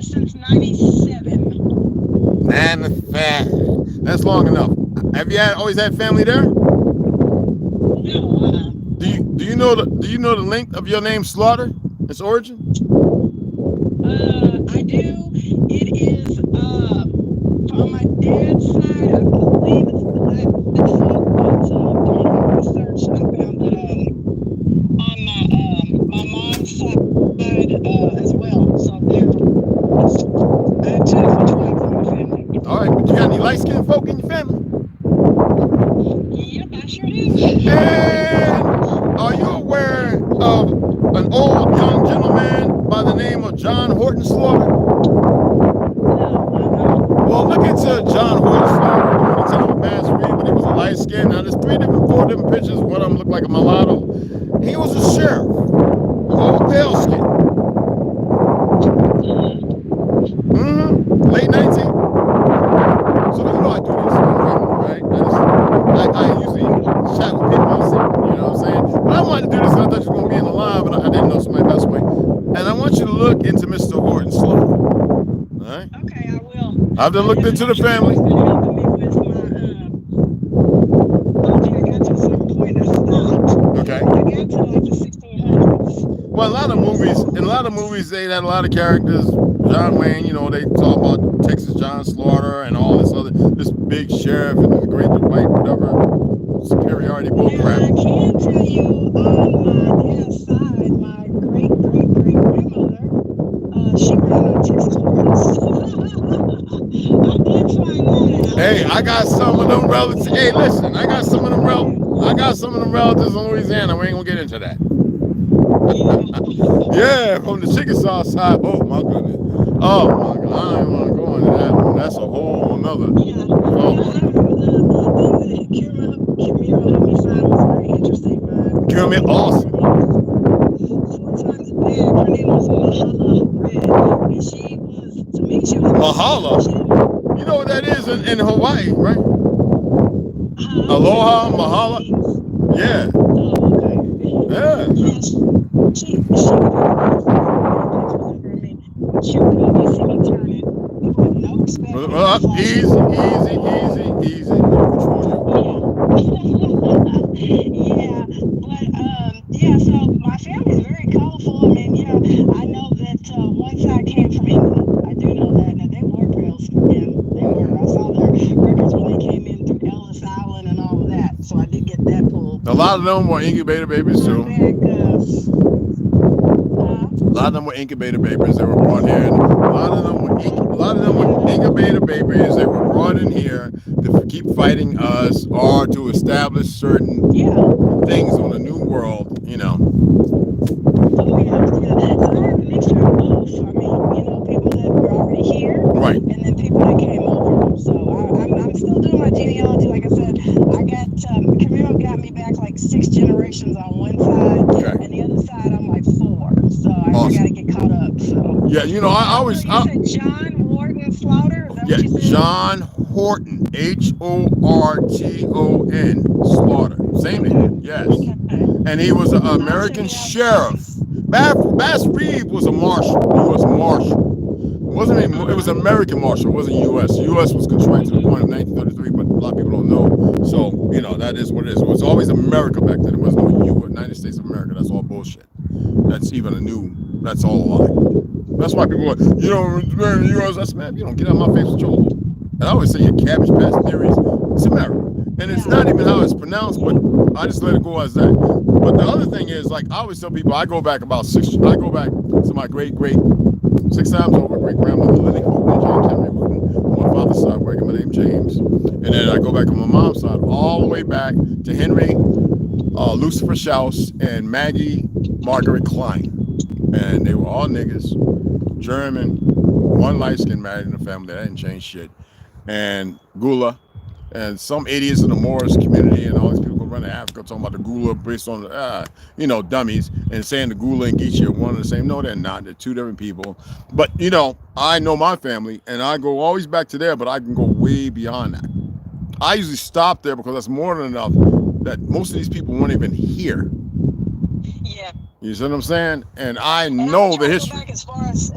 Since 97. That's long enough. Have you always had family there? No, Do you know the length of your name Slaughter? Its origin? I do. It is from my dad's side. I believe it's doing research. I found that on my mom's side as well. So I have two different tribes in my family. All right, but you got any light-skinned folk in your family? Yep, I sure do. And are you aware of an old young gentleman by the name of John Horton Slaughter? Well, look into John Horton Slaughter during the time of Mass Reed when he was a light skin. Now, there's four different pictures. One of them looked like a mulatto. He was a sheriff, old pale skin. Late 19th. So you know I do this, right? I usually chat with people and see, you know what I'm saying? But I wanted to do this and I thought you were going to be in the live, and I didn't know somebody passed away. And I want you to look into Mr. Horton Slaughter. All right? Okay, I will. I've done looked into the family. Okay. I got to like the 1600s. Well, in a lot of movies, they had a lot of characters. John Wayne, you know, they talk about Texas John Slaughter and all this big sheriff and the great white whatever superiority bull crap. I can tell you on my dad's side, my great grandmother, she ran on Texas Horns. I did find that out. Hey, I got some of them relatives. Hey, listen, I got some of them relatives in Louisiana. We ain't gonna get into that. Yeah, from the Chickasaw side. Oh my goodness. Oh my God. I don't want to go into that one. That's a whole nother. Yeah. Oh my God. The thing that Kimura had me sign was very interesting. Kimura, awesome. 4 times big. Her name was Mahala Red. And she was, to me, she was Mahala. You know what that is in Hawaii, right? Aloha, Mahala. Yeah. Oh, okay. Yeah. Yeah, she she would be see me turn it with no respect. Easy. Yeah, but yeah. So my family's very colorful. I mean, yeah, I know that one side came from England. I do know that. Now they were pales. Yeah, they were. I saw their records when they came in through Ellis Island and all of that. So I did get that pulled. A lot of them were incubator babies too. A lot of them were incubator babies. They were brought here. A lot of them were incubator babies. They were brought in here to keep fighting us or to establish certain things on the new world. You know. Oh yeah. So I have a mixture of both. I mean, you know, people that were already here, right, and then people that came over. So I'm still doing my genealogy. Like I said, I got Camilo got me back like 6 generations on one side, and the other side I'm like 4. So I gotta get caught up. So yeah, you know, I always. You said John Horton Slaughter. Is that what you said? John Horton, Horton Slaughter. Same name. Yes. And he was an American sheriff. Bass Reeves was a marshal, U.S. marshal. It was American marshal, it wasn't U.S. U.S. was constrained to the point of 1933, but a lot of people don't know. So, you know, that is what it is. It was always America back then. It wasn't no United States of America. That's all bullshit. That's that's all a lie. That's why people are like, you don't remember the U.S. That's, man, you don't get out of my face with your old. And I always say your Cabbage Patch theories, it's America. And it's not even how it's pronounced, but I just let it go as that. But the other thing is, like, I always tell people, I go back to my great 6 times over great-grandmother Lily Hooten and James Henry Hooten. On my father's side, where I get my name James. And then I go back to my mom's side, all the way back to Henry, Lucifer Schaus, and Maggie Margaret Klein. And they were all niggas, German, one light-skinned married in the family. That didn't change shit. And Gula, and some idiots in the Moorish community, and all these people run to Africa talking about the Gula based on, you know, dummies, and saying the Gula and Geechee are one and the same. No, they're not. They're 2 different people. But, you know, I know my family, and I go always back to there, but I can go way beyond that. I usually stop there because that's more than enough that most of these people weren't even here. Yeah. You see what I'm saying? And I know the history. Go back as far as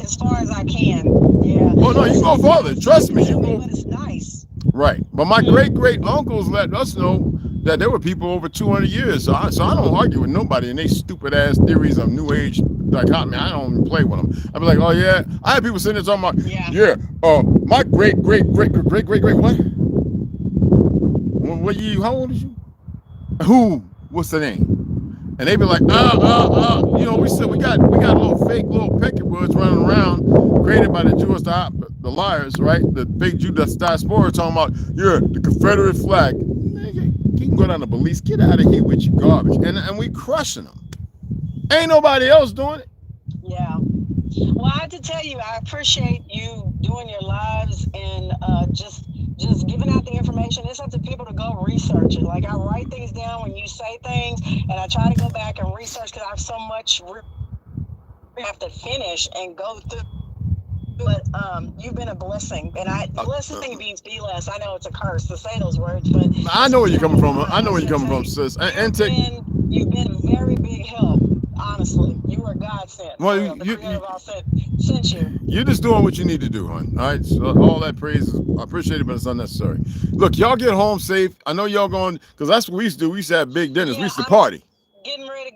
I can. Yeah. Oh no, you go farther. Trust me. You go. But it's nice. Right. But my great uncles let us know that there were people over 200 years. So I don't argue with nobody and they stupid ass theories of New Age dichotomy. I don't even play with them. I be like, oh yeah. I had people sitting there talking about, my great what? What year? How old is you? Who? What's the name? And they be like, you know, we said we got little fake picket woods running around created by the Jewish, the liars, right? The fake Judas diaspora talking about, the Confederate flag. Nigga, you can go down to Belize, get out of here with your garbage. And we crushing them. Ain't nobody else doing it. Yeah. Well, I have to tell you, I appreciate you doing your lives and just giving out the information. It's up to people to go research it. Like, I write things down when you say things, and I try to go back and research because I have so much I have to finish and go through. But you've been a blessing, and blessing means be less. I know it's a curse to say those words, but I know where you're coming from. I know where you're coming from, sis. You've been a very big help. Honestly, you were God sent. Well, sent you. You're just doing what you need to do, hon. All right, so all that praise, I appreciate it, but it's unnecessary. Look, y'all get home safe. I know y'all going, because that's what we used to do. We used to have big dinners. We used to party. Getting ready.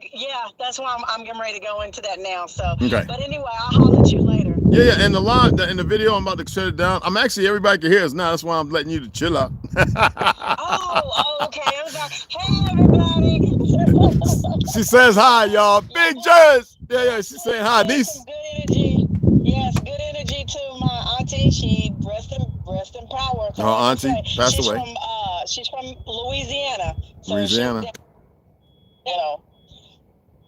That's why I'm getting ready to go into that now. So, okay. But anyway, I'll holler at you later. Yeah, and in the video, I'm about to shut it down. I'm actually, everybody can hear us now. That's why I'm letting you to chill out. Okay. I was like, hey, everybody. She says hi, y'all. Big Jazz. Yeah, she's saying hi. These. Good energy. Yes, good energy to my auntie. She rest in power. Her auntie passed away. She's from Louisiana. Louisiana. You know,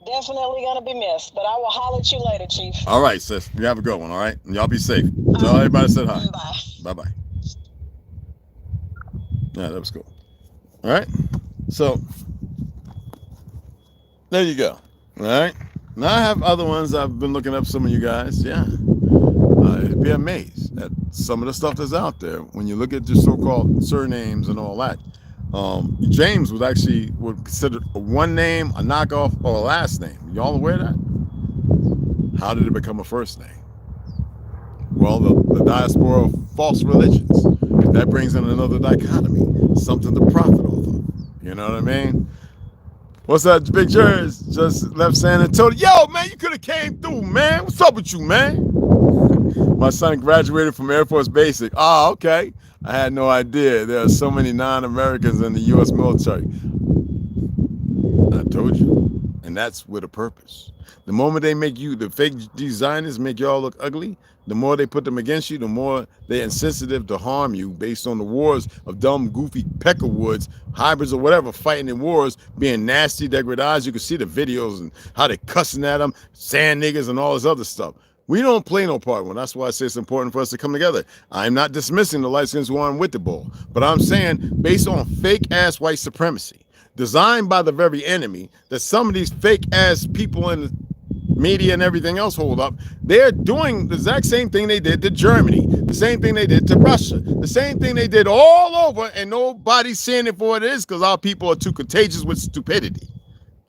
definitely gonna be missed. But I will holler at you later, Chief. All right, sis. You have a good one, all right? And y'all be safe. Tell everybody I said hi. Bye. Bye-bye. Yeah, that was cool. All right? So, there you go. All right? Now I have other ones. I've been looking up some of you guys. Yeah. You'd be amazed at some of the stuff that's out there when you look at the so-called surnames and all that. James was actually considered a one name, a knockoff, or a last name. Y'all aware of that? How did it become a first name? Well, the diaspora of false religions. That brings in another dichotomy, something to profit off of. You know what I mean? What's up, Big Jers? Just left San Antonio. Yo, man, you could have came through, man. What's up with you, man? My son graduated from Air Force Basic. Oh, okay. I had no idea. There are so many non-Americans in the U.S. military. I told you. And that's with a purpose. The moment they make you, the fake designers make y'all look ugly, the more they put them against you, the more they're insensitive to harm you based on the wars of dumb, goofy peckerwoods, hybrids or whatever, fighting in wars, being nasty, degradage. You can see the videos and how they cussing at them, sand niggas and all this other stuff. We don't play no part one. That's why I say it's important for us to come together. I'm not dismissing the light skins who aren't with the ball, but I'm saying based on fake ass white supremacy, designed by the very enemy that some of these fake ass people in the media and everything else hold up, they're doing the exact same thing they did to Germany, the same thing they did to Russia, the same thing they did all over, and nobody's seeing it for what it is because our people are too contagious with stupidity.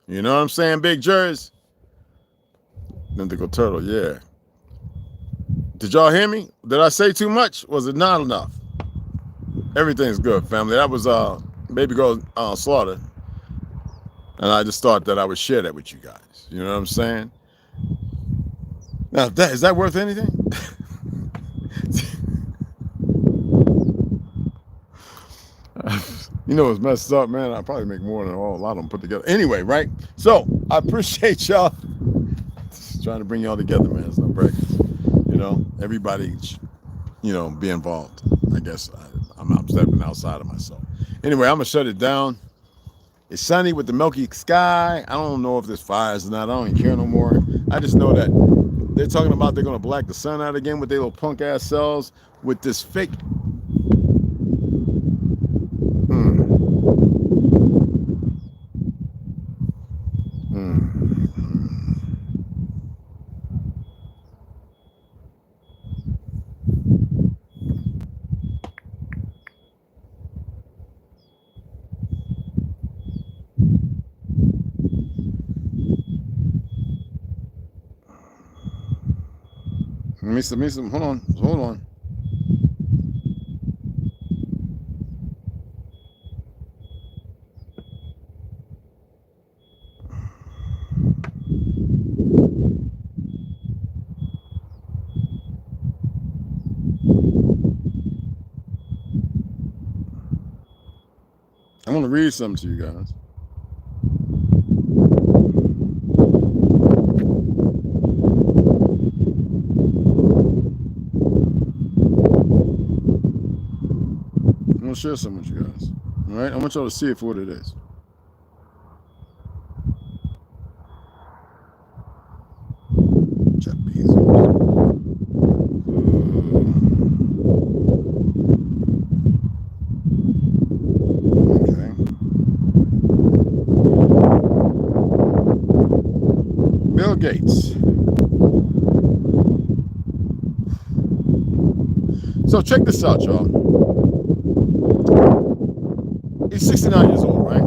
You know what I'm saying, Big Jers? Mythical Turtle, yeah. Did y'all hear me? Did I say too much? Was it not enough? Everything's good, family. That was Baby Girl Slaughter. And I just thought that I would share that with you guys. You know what I'm saying? Now, is that worth anything? You know what's messed up, man? I probably make more than a lot of them put together. Anyway, right? So, I appreciate y'all. Just trying to bring y'all together, man. It's no breakers. You know, everybody, you know, be involved. I guess I'm stepping outside of myself. Anyway, I'm going to shut it down. It's sunny with the milky sky. I don't know if there's fires or not. I don't even care no more. I just know that they're talking about they're going to black the sun out again with their little punk ass cells with this fake. Let me some, hold on. I want to read something to you guys. I'm going to share something with you guys. All right? I want y'all to see it for what it is. Okay. Bill Gates. So check this out, y'all. He's 69 years old, right?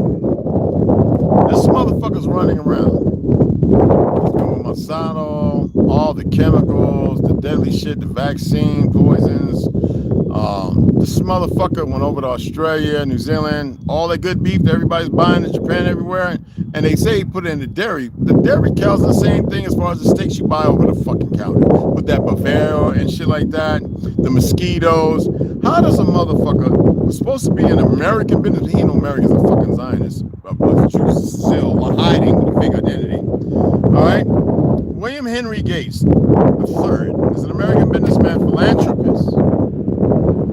This motherfucker's running around. He's doing Monsanto, all the chemicals, the deadly shit, the vaccine, poisons. This motherfucker went over to Australia, New Zealand, all that good beef that everybody's buying in Japan, everywhere. And they say he put it in the dairy. The dairy cows are the same thing as far as the steaks you buy over the fucking counter. With that Bavaria and shit like that. The mosquitoes. How does a motherfucker who's supposed to be an American business, he ain't no American, he's a fucking Zionist, but Jews still hiding with a fake identity. All right? William Henry Gates III is an American businessman, philanthropist.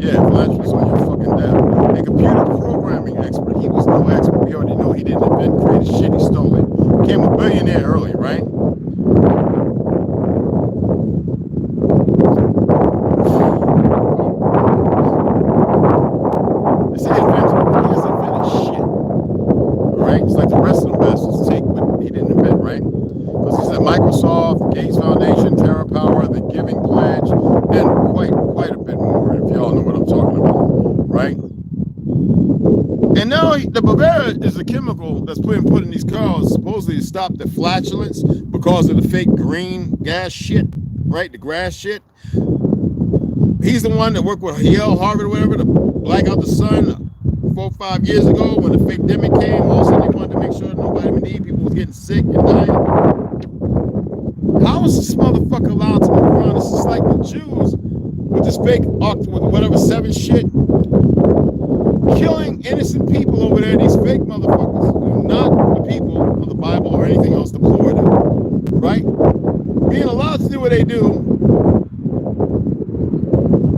Yeah, philanthropist on your fucking death. A computer programming expert. He was no expert. We already know he didn't invent, create shit, he stole it. Became a billionaire earlier. right? It's like the rest of them bastards take what he didn't invent, right? Because he said Microsoft, Gates Foundation, Terra Power, the Giving Pledge, and quite a bit more, if y'all know what I'm talking about, right? And now the Bavaria is a chemical that's put in these cars supposedly to stop the flatulence because of the fake green gas shit, right? The grass shit. He's the one that worked with Yale, Harvard, or whatever, to black out the sun 4 or 5 years ago when the fake demic came. All of a sudden they wanted to make sure no vitamin D, people was getting sick and dying. How is this motherfucker allowed to move around? It's just like the Jews with this fake, with whatever 7 shit, killing innocent people over there, these fake motherfuckers, not the people of the Bible or anything else, deplore them, right? Being allowed to do what they do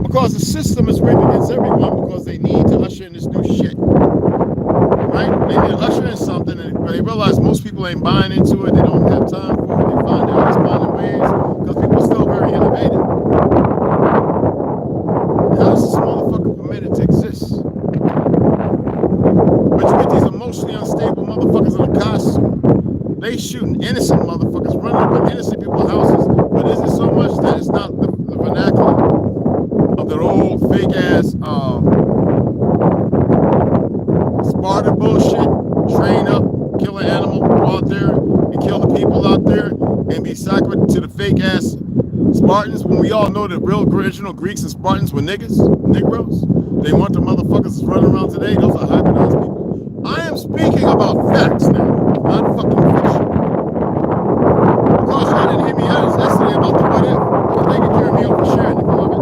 because the system is rigged against everyone because they need to usher in this new shit, right? They need to usher in something, and when they realize most people ain't buying into it, they don't have time for it, they find out responding ways because people are still very innovative. How is this motherfucker permitted to exist? But you get these emotionally unstable motherfuckers in a costume. They shooting innocent motherfuckers, running up in innocent people's houses. But is it so much that it's not the vernacular of that old fake ass Spartan bullshit? Train up, kill an animal, go out there and kill the people out there and be sacred to the fake ass Spartans, when we all know the real original Greeks and Spartans were niggas, Negroes. They want the motherfuckers that's running around today. Those are hybridized people. I am speaking about facts now, not fucking fiction. Because y'all didn't hear me out yesterday about the what if. But thank you, Jeremy, for sharing it, beloved.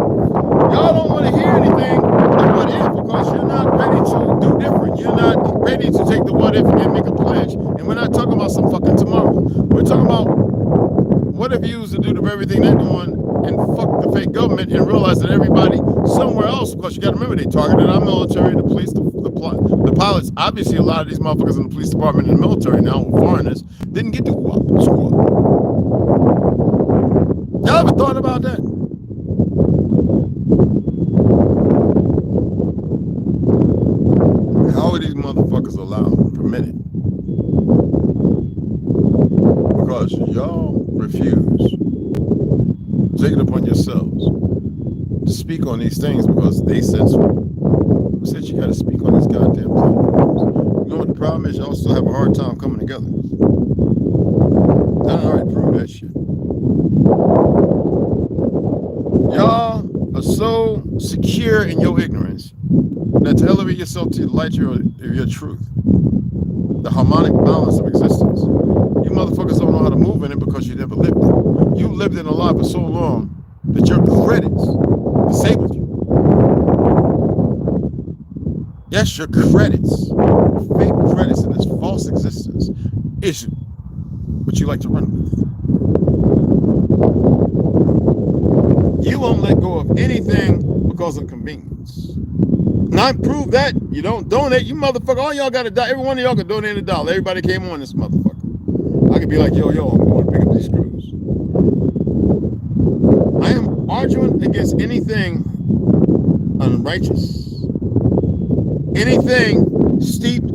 Y'all don't want to hear anything of what if because you're not ready to do different. You're not ready to take the what if and make a pledge. And we're not talking about some fucking tomorrow. We're talking about what if you used to do the very thing they're doing and fuck the fake government and realize that everybody somewhere else, because you got to remember they targeted our military, the police, the pilots. Obviously, a lot of these motherfuckers in the police department and the military now, foreigners, didn't get to go out to school. Y'all ever thought about that? How are these motherfuckers allowed, permitted? Because y'all refuse. Take it upon yourselves to speak on these things because they said so. Who said you got to speak on these goddamn platforms? You know what the problem is? Y'all still have a hard time coming together. I already proved that shit. Y'all are so secure in your ignorance that to elevate yourself to the light of your truth, the harmonic balance of existence, you motherfuckers don't know how to move in it because you never lived it. You lived in a life for so long that your credits disabled you. Yes, your credits, fake credits in this false existence is what you like to run with. You won't let go of anything because of convenience. And I prove that you don't donate, you motherfucker. All y'all got to die. Every one of y'all can donate $1. Everybody came on this motherfucker. I could be like, yo, I'm going to pick up these screws. I am arguing against anything unrighteous, anything steeped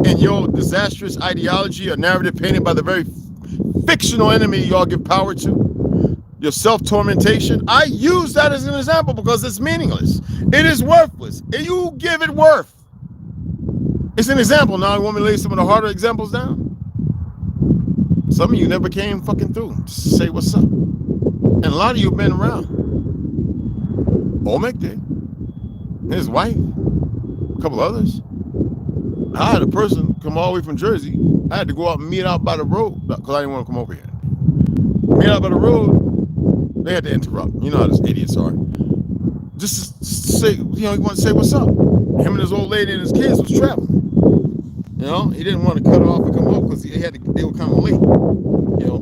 in your disastrous ideology or narrative painted by the very fictional enemy y'all give power to, your self-tormentation. I use that as an example because it's meaningless. It is worthless. And you give it worth. It's an example. Now I want me to lay some of the harder examples down. Some of you never came fucking through just to say what's up. And a lot of you have been around. Omek did. His wife. A couple others. I had a person come all the way from Jersey. I had to go out and meet out by the road because I didn't want to come over here. Meet out by the road. They had to interrupt. You know how these idiots are. Just to say, he wanted to say what's up. Him and his old lady and his kids was traveling. You know, he didn't want to cut it off and come over because they were kind of late. You know,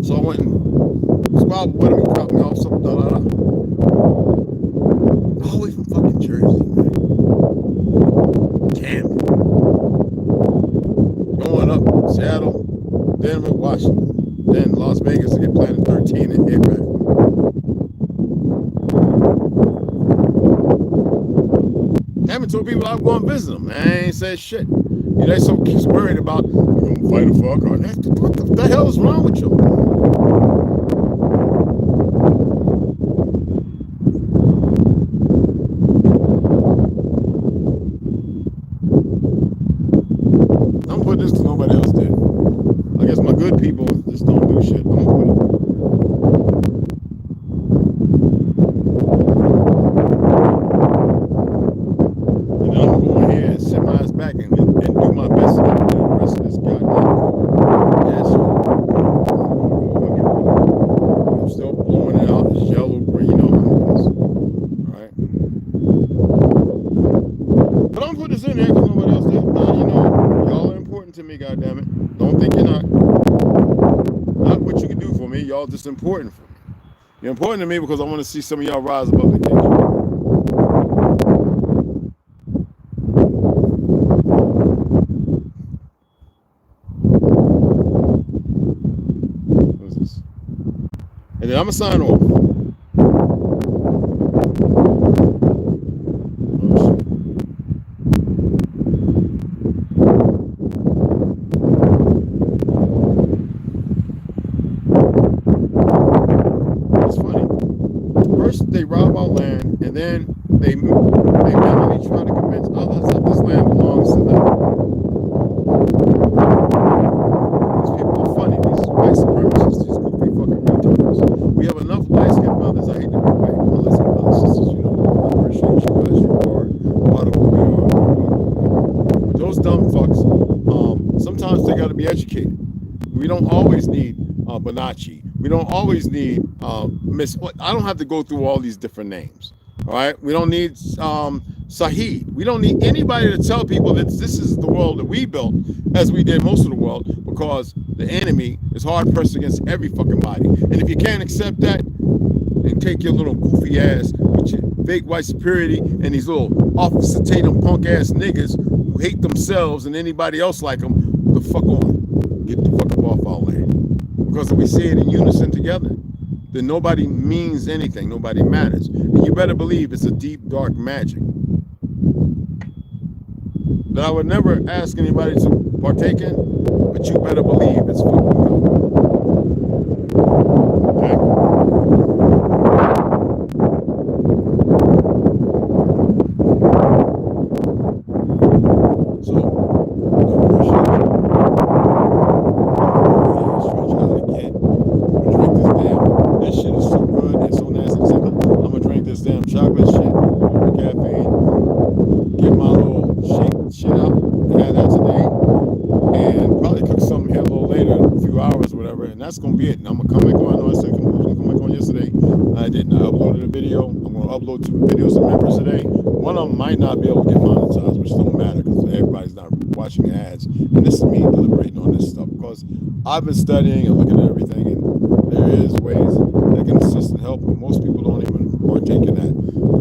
so I went and squabbled with him. He dropped me off something. All the way from fucking Jersey, man. Camden, going up Seattle, Denver, Washington, then Las Vegas to get Planet 13 and aircraft. Haven't told people I'm going to visit them. I ain't said shit. You know, so worried about you gonna fight a fuck or what the hell is wrong with you? I'm putting this because nobody else did. I guess my good people just don't do shit. I'm gonna put it. And I'm gonna go in here and sit my ass back and do my best to get rid of the rest of this goddamn I'm still blowing it out. It's yellow, green, you know how it is. Alright. But I'm putting this in there because nobody else did. Now, you know, y'all are important to me, goddammit. Don't think you're not. Not what you can do for me. Y'all just important for me. You're important to me because I want to see some of y'all rise above the occasion. What is this? And then I'm going to sign off. They rob our land, and then they mentally try to convince others that this land belongs to them. These people are funny. These white supremacists, these goofy fucking retards. We have enough light-skinned brothers. I hate to be white brothers and brothers sisters. You know, I appreciate you guys. You are part of who we are. But those dumb fucks, sometimes they got to be educated. We don't always need Bonacci. We don't always need Miss. I don't have to go through all these different names. All right. We don't need Sahid. We don't need anybody to tell people that this is the world that we built, as we did most of the world, because the enemy is hard pressed against every fucking body. And if you can't accept that, then take your little goofy ass with your fake white superiority and these little Officer Tatum punk ass niggas who hate themselves and anybody else like them, the fuck on. Get the fuck up off our land. Because if we say it in unison together, then nobody means anything. Nobody matters. And you better believe it's a deep, dark magic that I would never ask anybody to partake in, but you better believe it's fucking real. That's gonna be it. And I'm gonna come back on. I know I said come back on yesterday. I didn't. I uploaded a video. I'm gonna upload 2 videos of members today. One of them might not be able to get monetized, which don't matter because everybody's not watching ads. And this is me deliberating on this stuff because I've been studying and looking at everything, and there is ways that can assist and help. But most people don't even partake in that.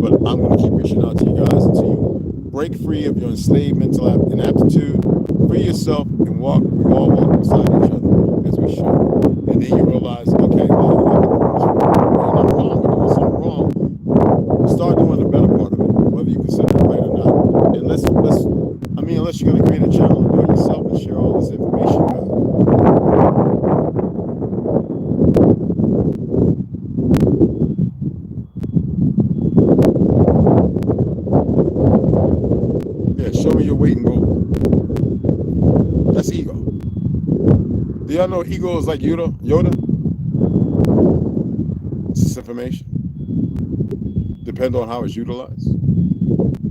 But I'm gonna keep reaching out to you guys until you break free of your enslaved mental inaptitude, free yourself, and walk. We all walk beside each other as we should. And then you realize, okay, well, I'm wrong, we're doing something wrong. Start doing the better part of it, whether you consider it right or not. And unless you're going to create a channel and do it yourself and share all this information you got. Yeah, show me your weight in gold. That's ego. Do y'all know ego is like Yoda? It's just information. Depend on how it's utilized.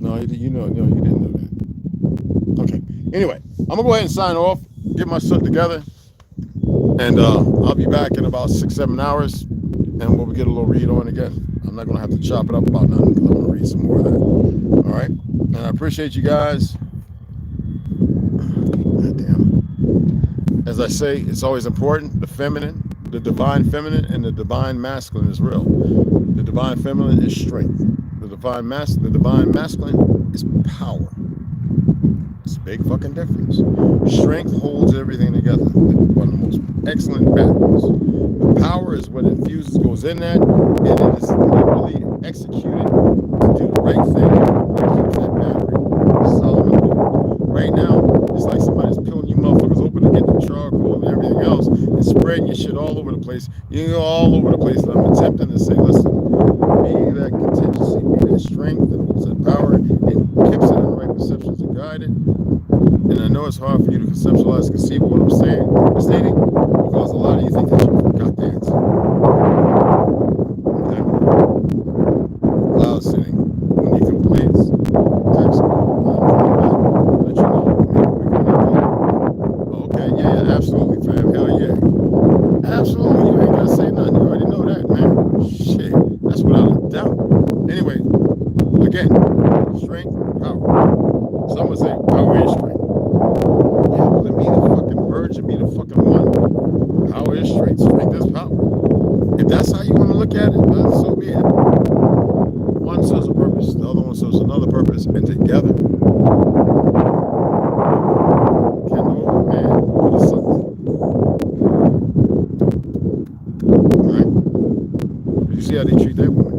No, you didn't know that. Okay. Anyway, I'm gonna go ahead and sign off, get my shit together, and I'll be back in about 6-7 hours, and we'll get a little read on again. I'm not gonna have to chop it up about nothing because I'm gonna read some more of that. All right. And I appreciate you guys. As I say, it's always important. The feminine, the divine feminine, and the divine masculine is real. The divine feminine is strength. The divine masculine is power. It's a big fucking difference. Strength holds everything together. One of the most excellent batteries. The power is what infuses, goes in that, and it is literally executed to do the right thing to keep that battery solid. Right now, it's like spreading your shit all over the place. You go all over the place. And I'm attempting to say, listen, be that contingency, be that strength that holds that power and keeps it in the right perceptions to guide it. And I know it's hard for you to conceptualize, conceive of what I'm saying, stating, because a lot of you think that you forgot the answer. Okay? Cloud sitting. When he completes, text me. I'm coming back. Let you know. Maybe we can make it. Okay, yeah, absolutely, fam. Hell yeah. Absolutely. You ain't gotta say nothing. You already know that, man. Shit. That's without a doubt. Anyway, again, strength, power. Some would say power is strength. Yeah, well, then be the fucking virgin, be the fucking one. Power is strength. Strength is power. If that's how you want to look at it, then so be it. One serves a purpose, the other one serves another purpose, and together can no man put asunder. Right? You see how they treat that woman?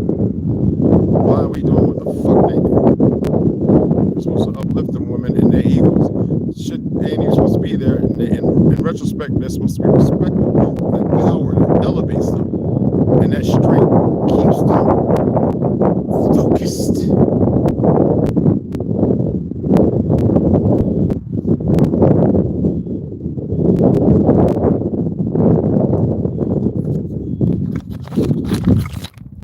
Why are we doing what the fuck they do? We're supposed to uplift them women in their egos. Shit ain't even supposed to be there. In retrospect, they're supposed to be respected. That power that elevates them. And that strength keeps them focused.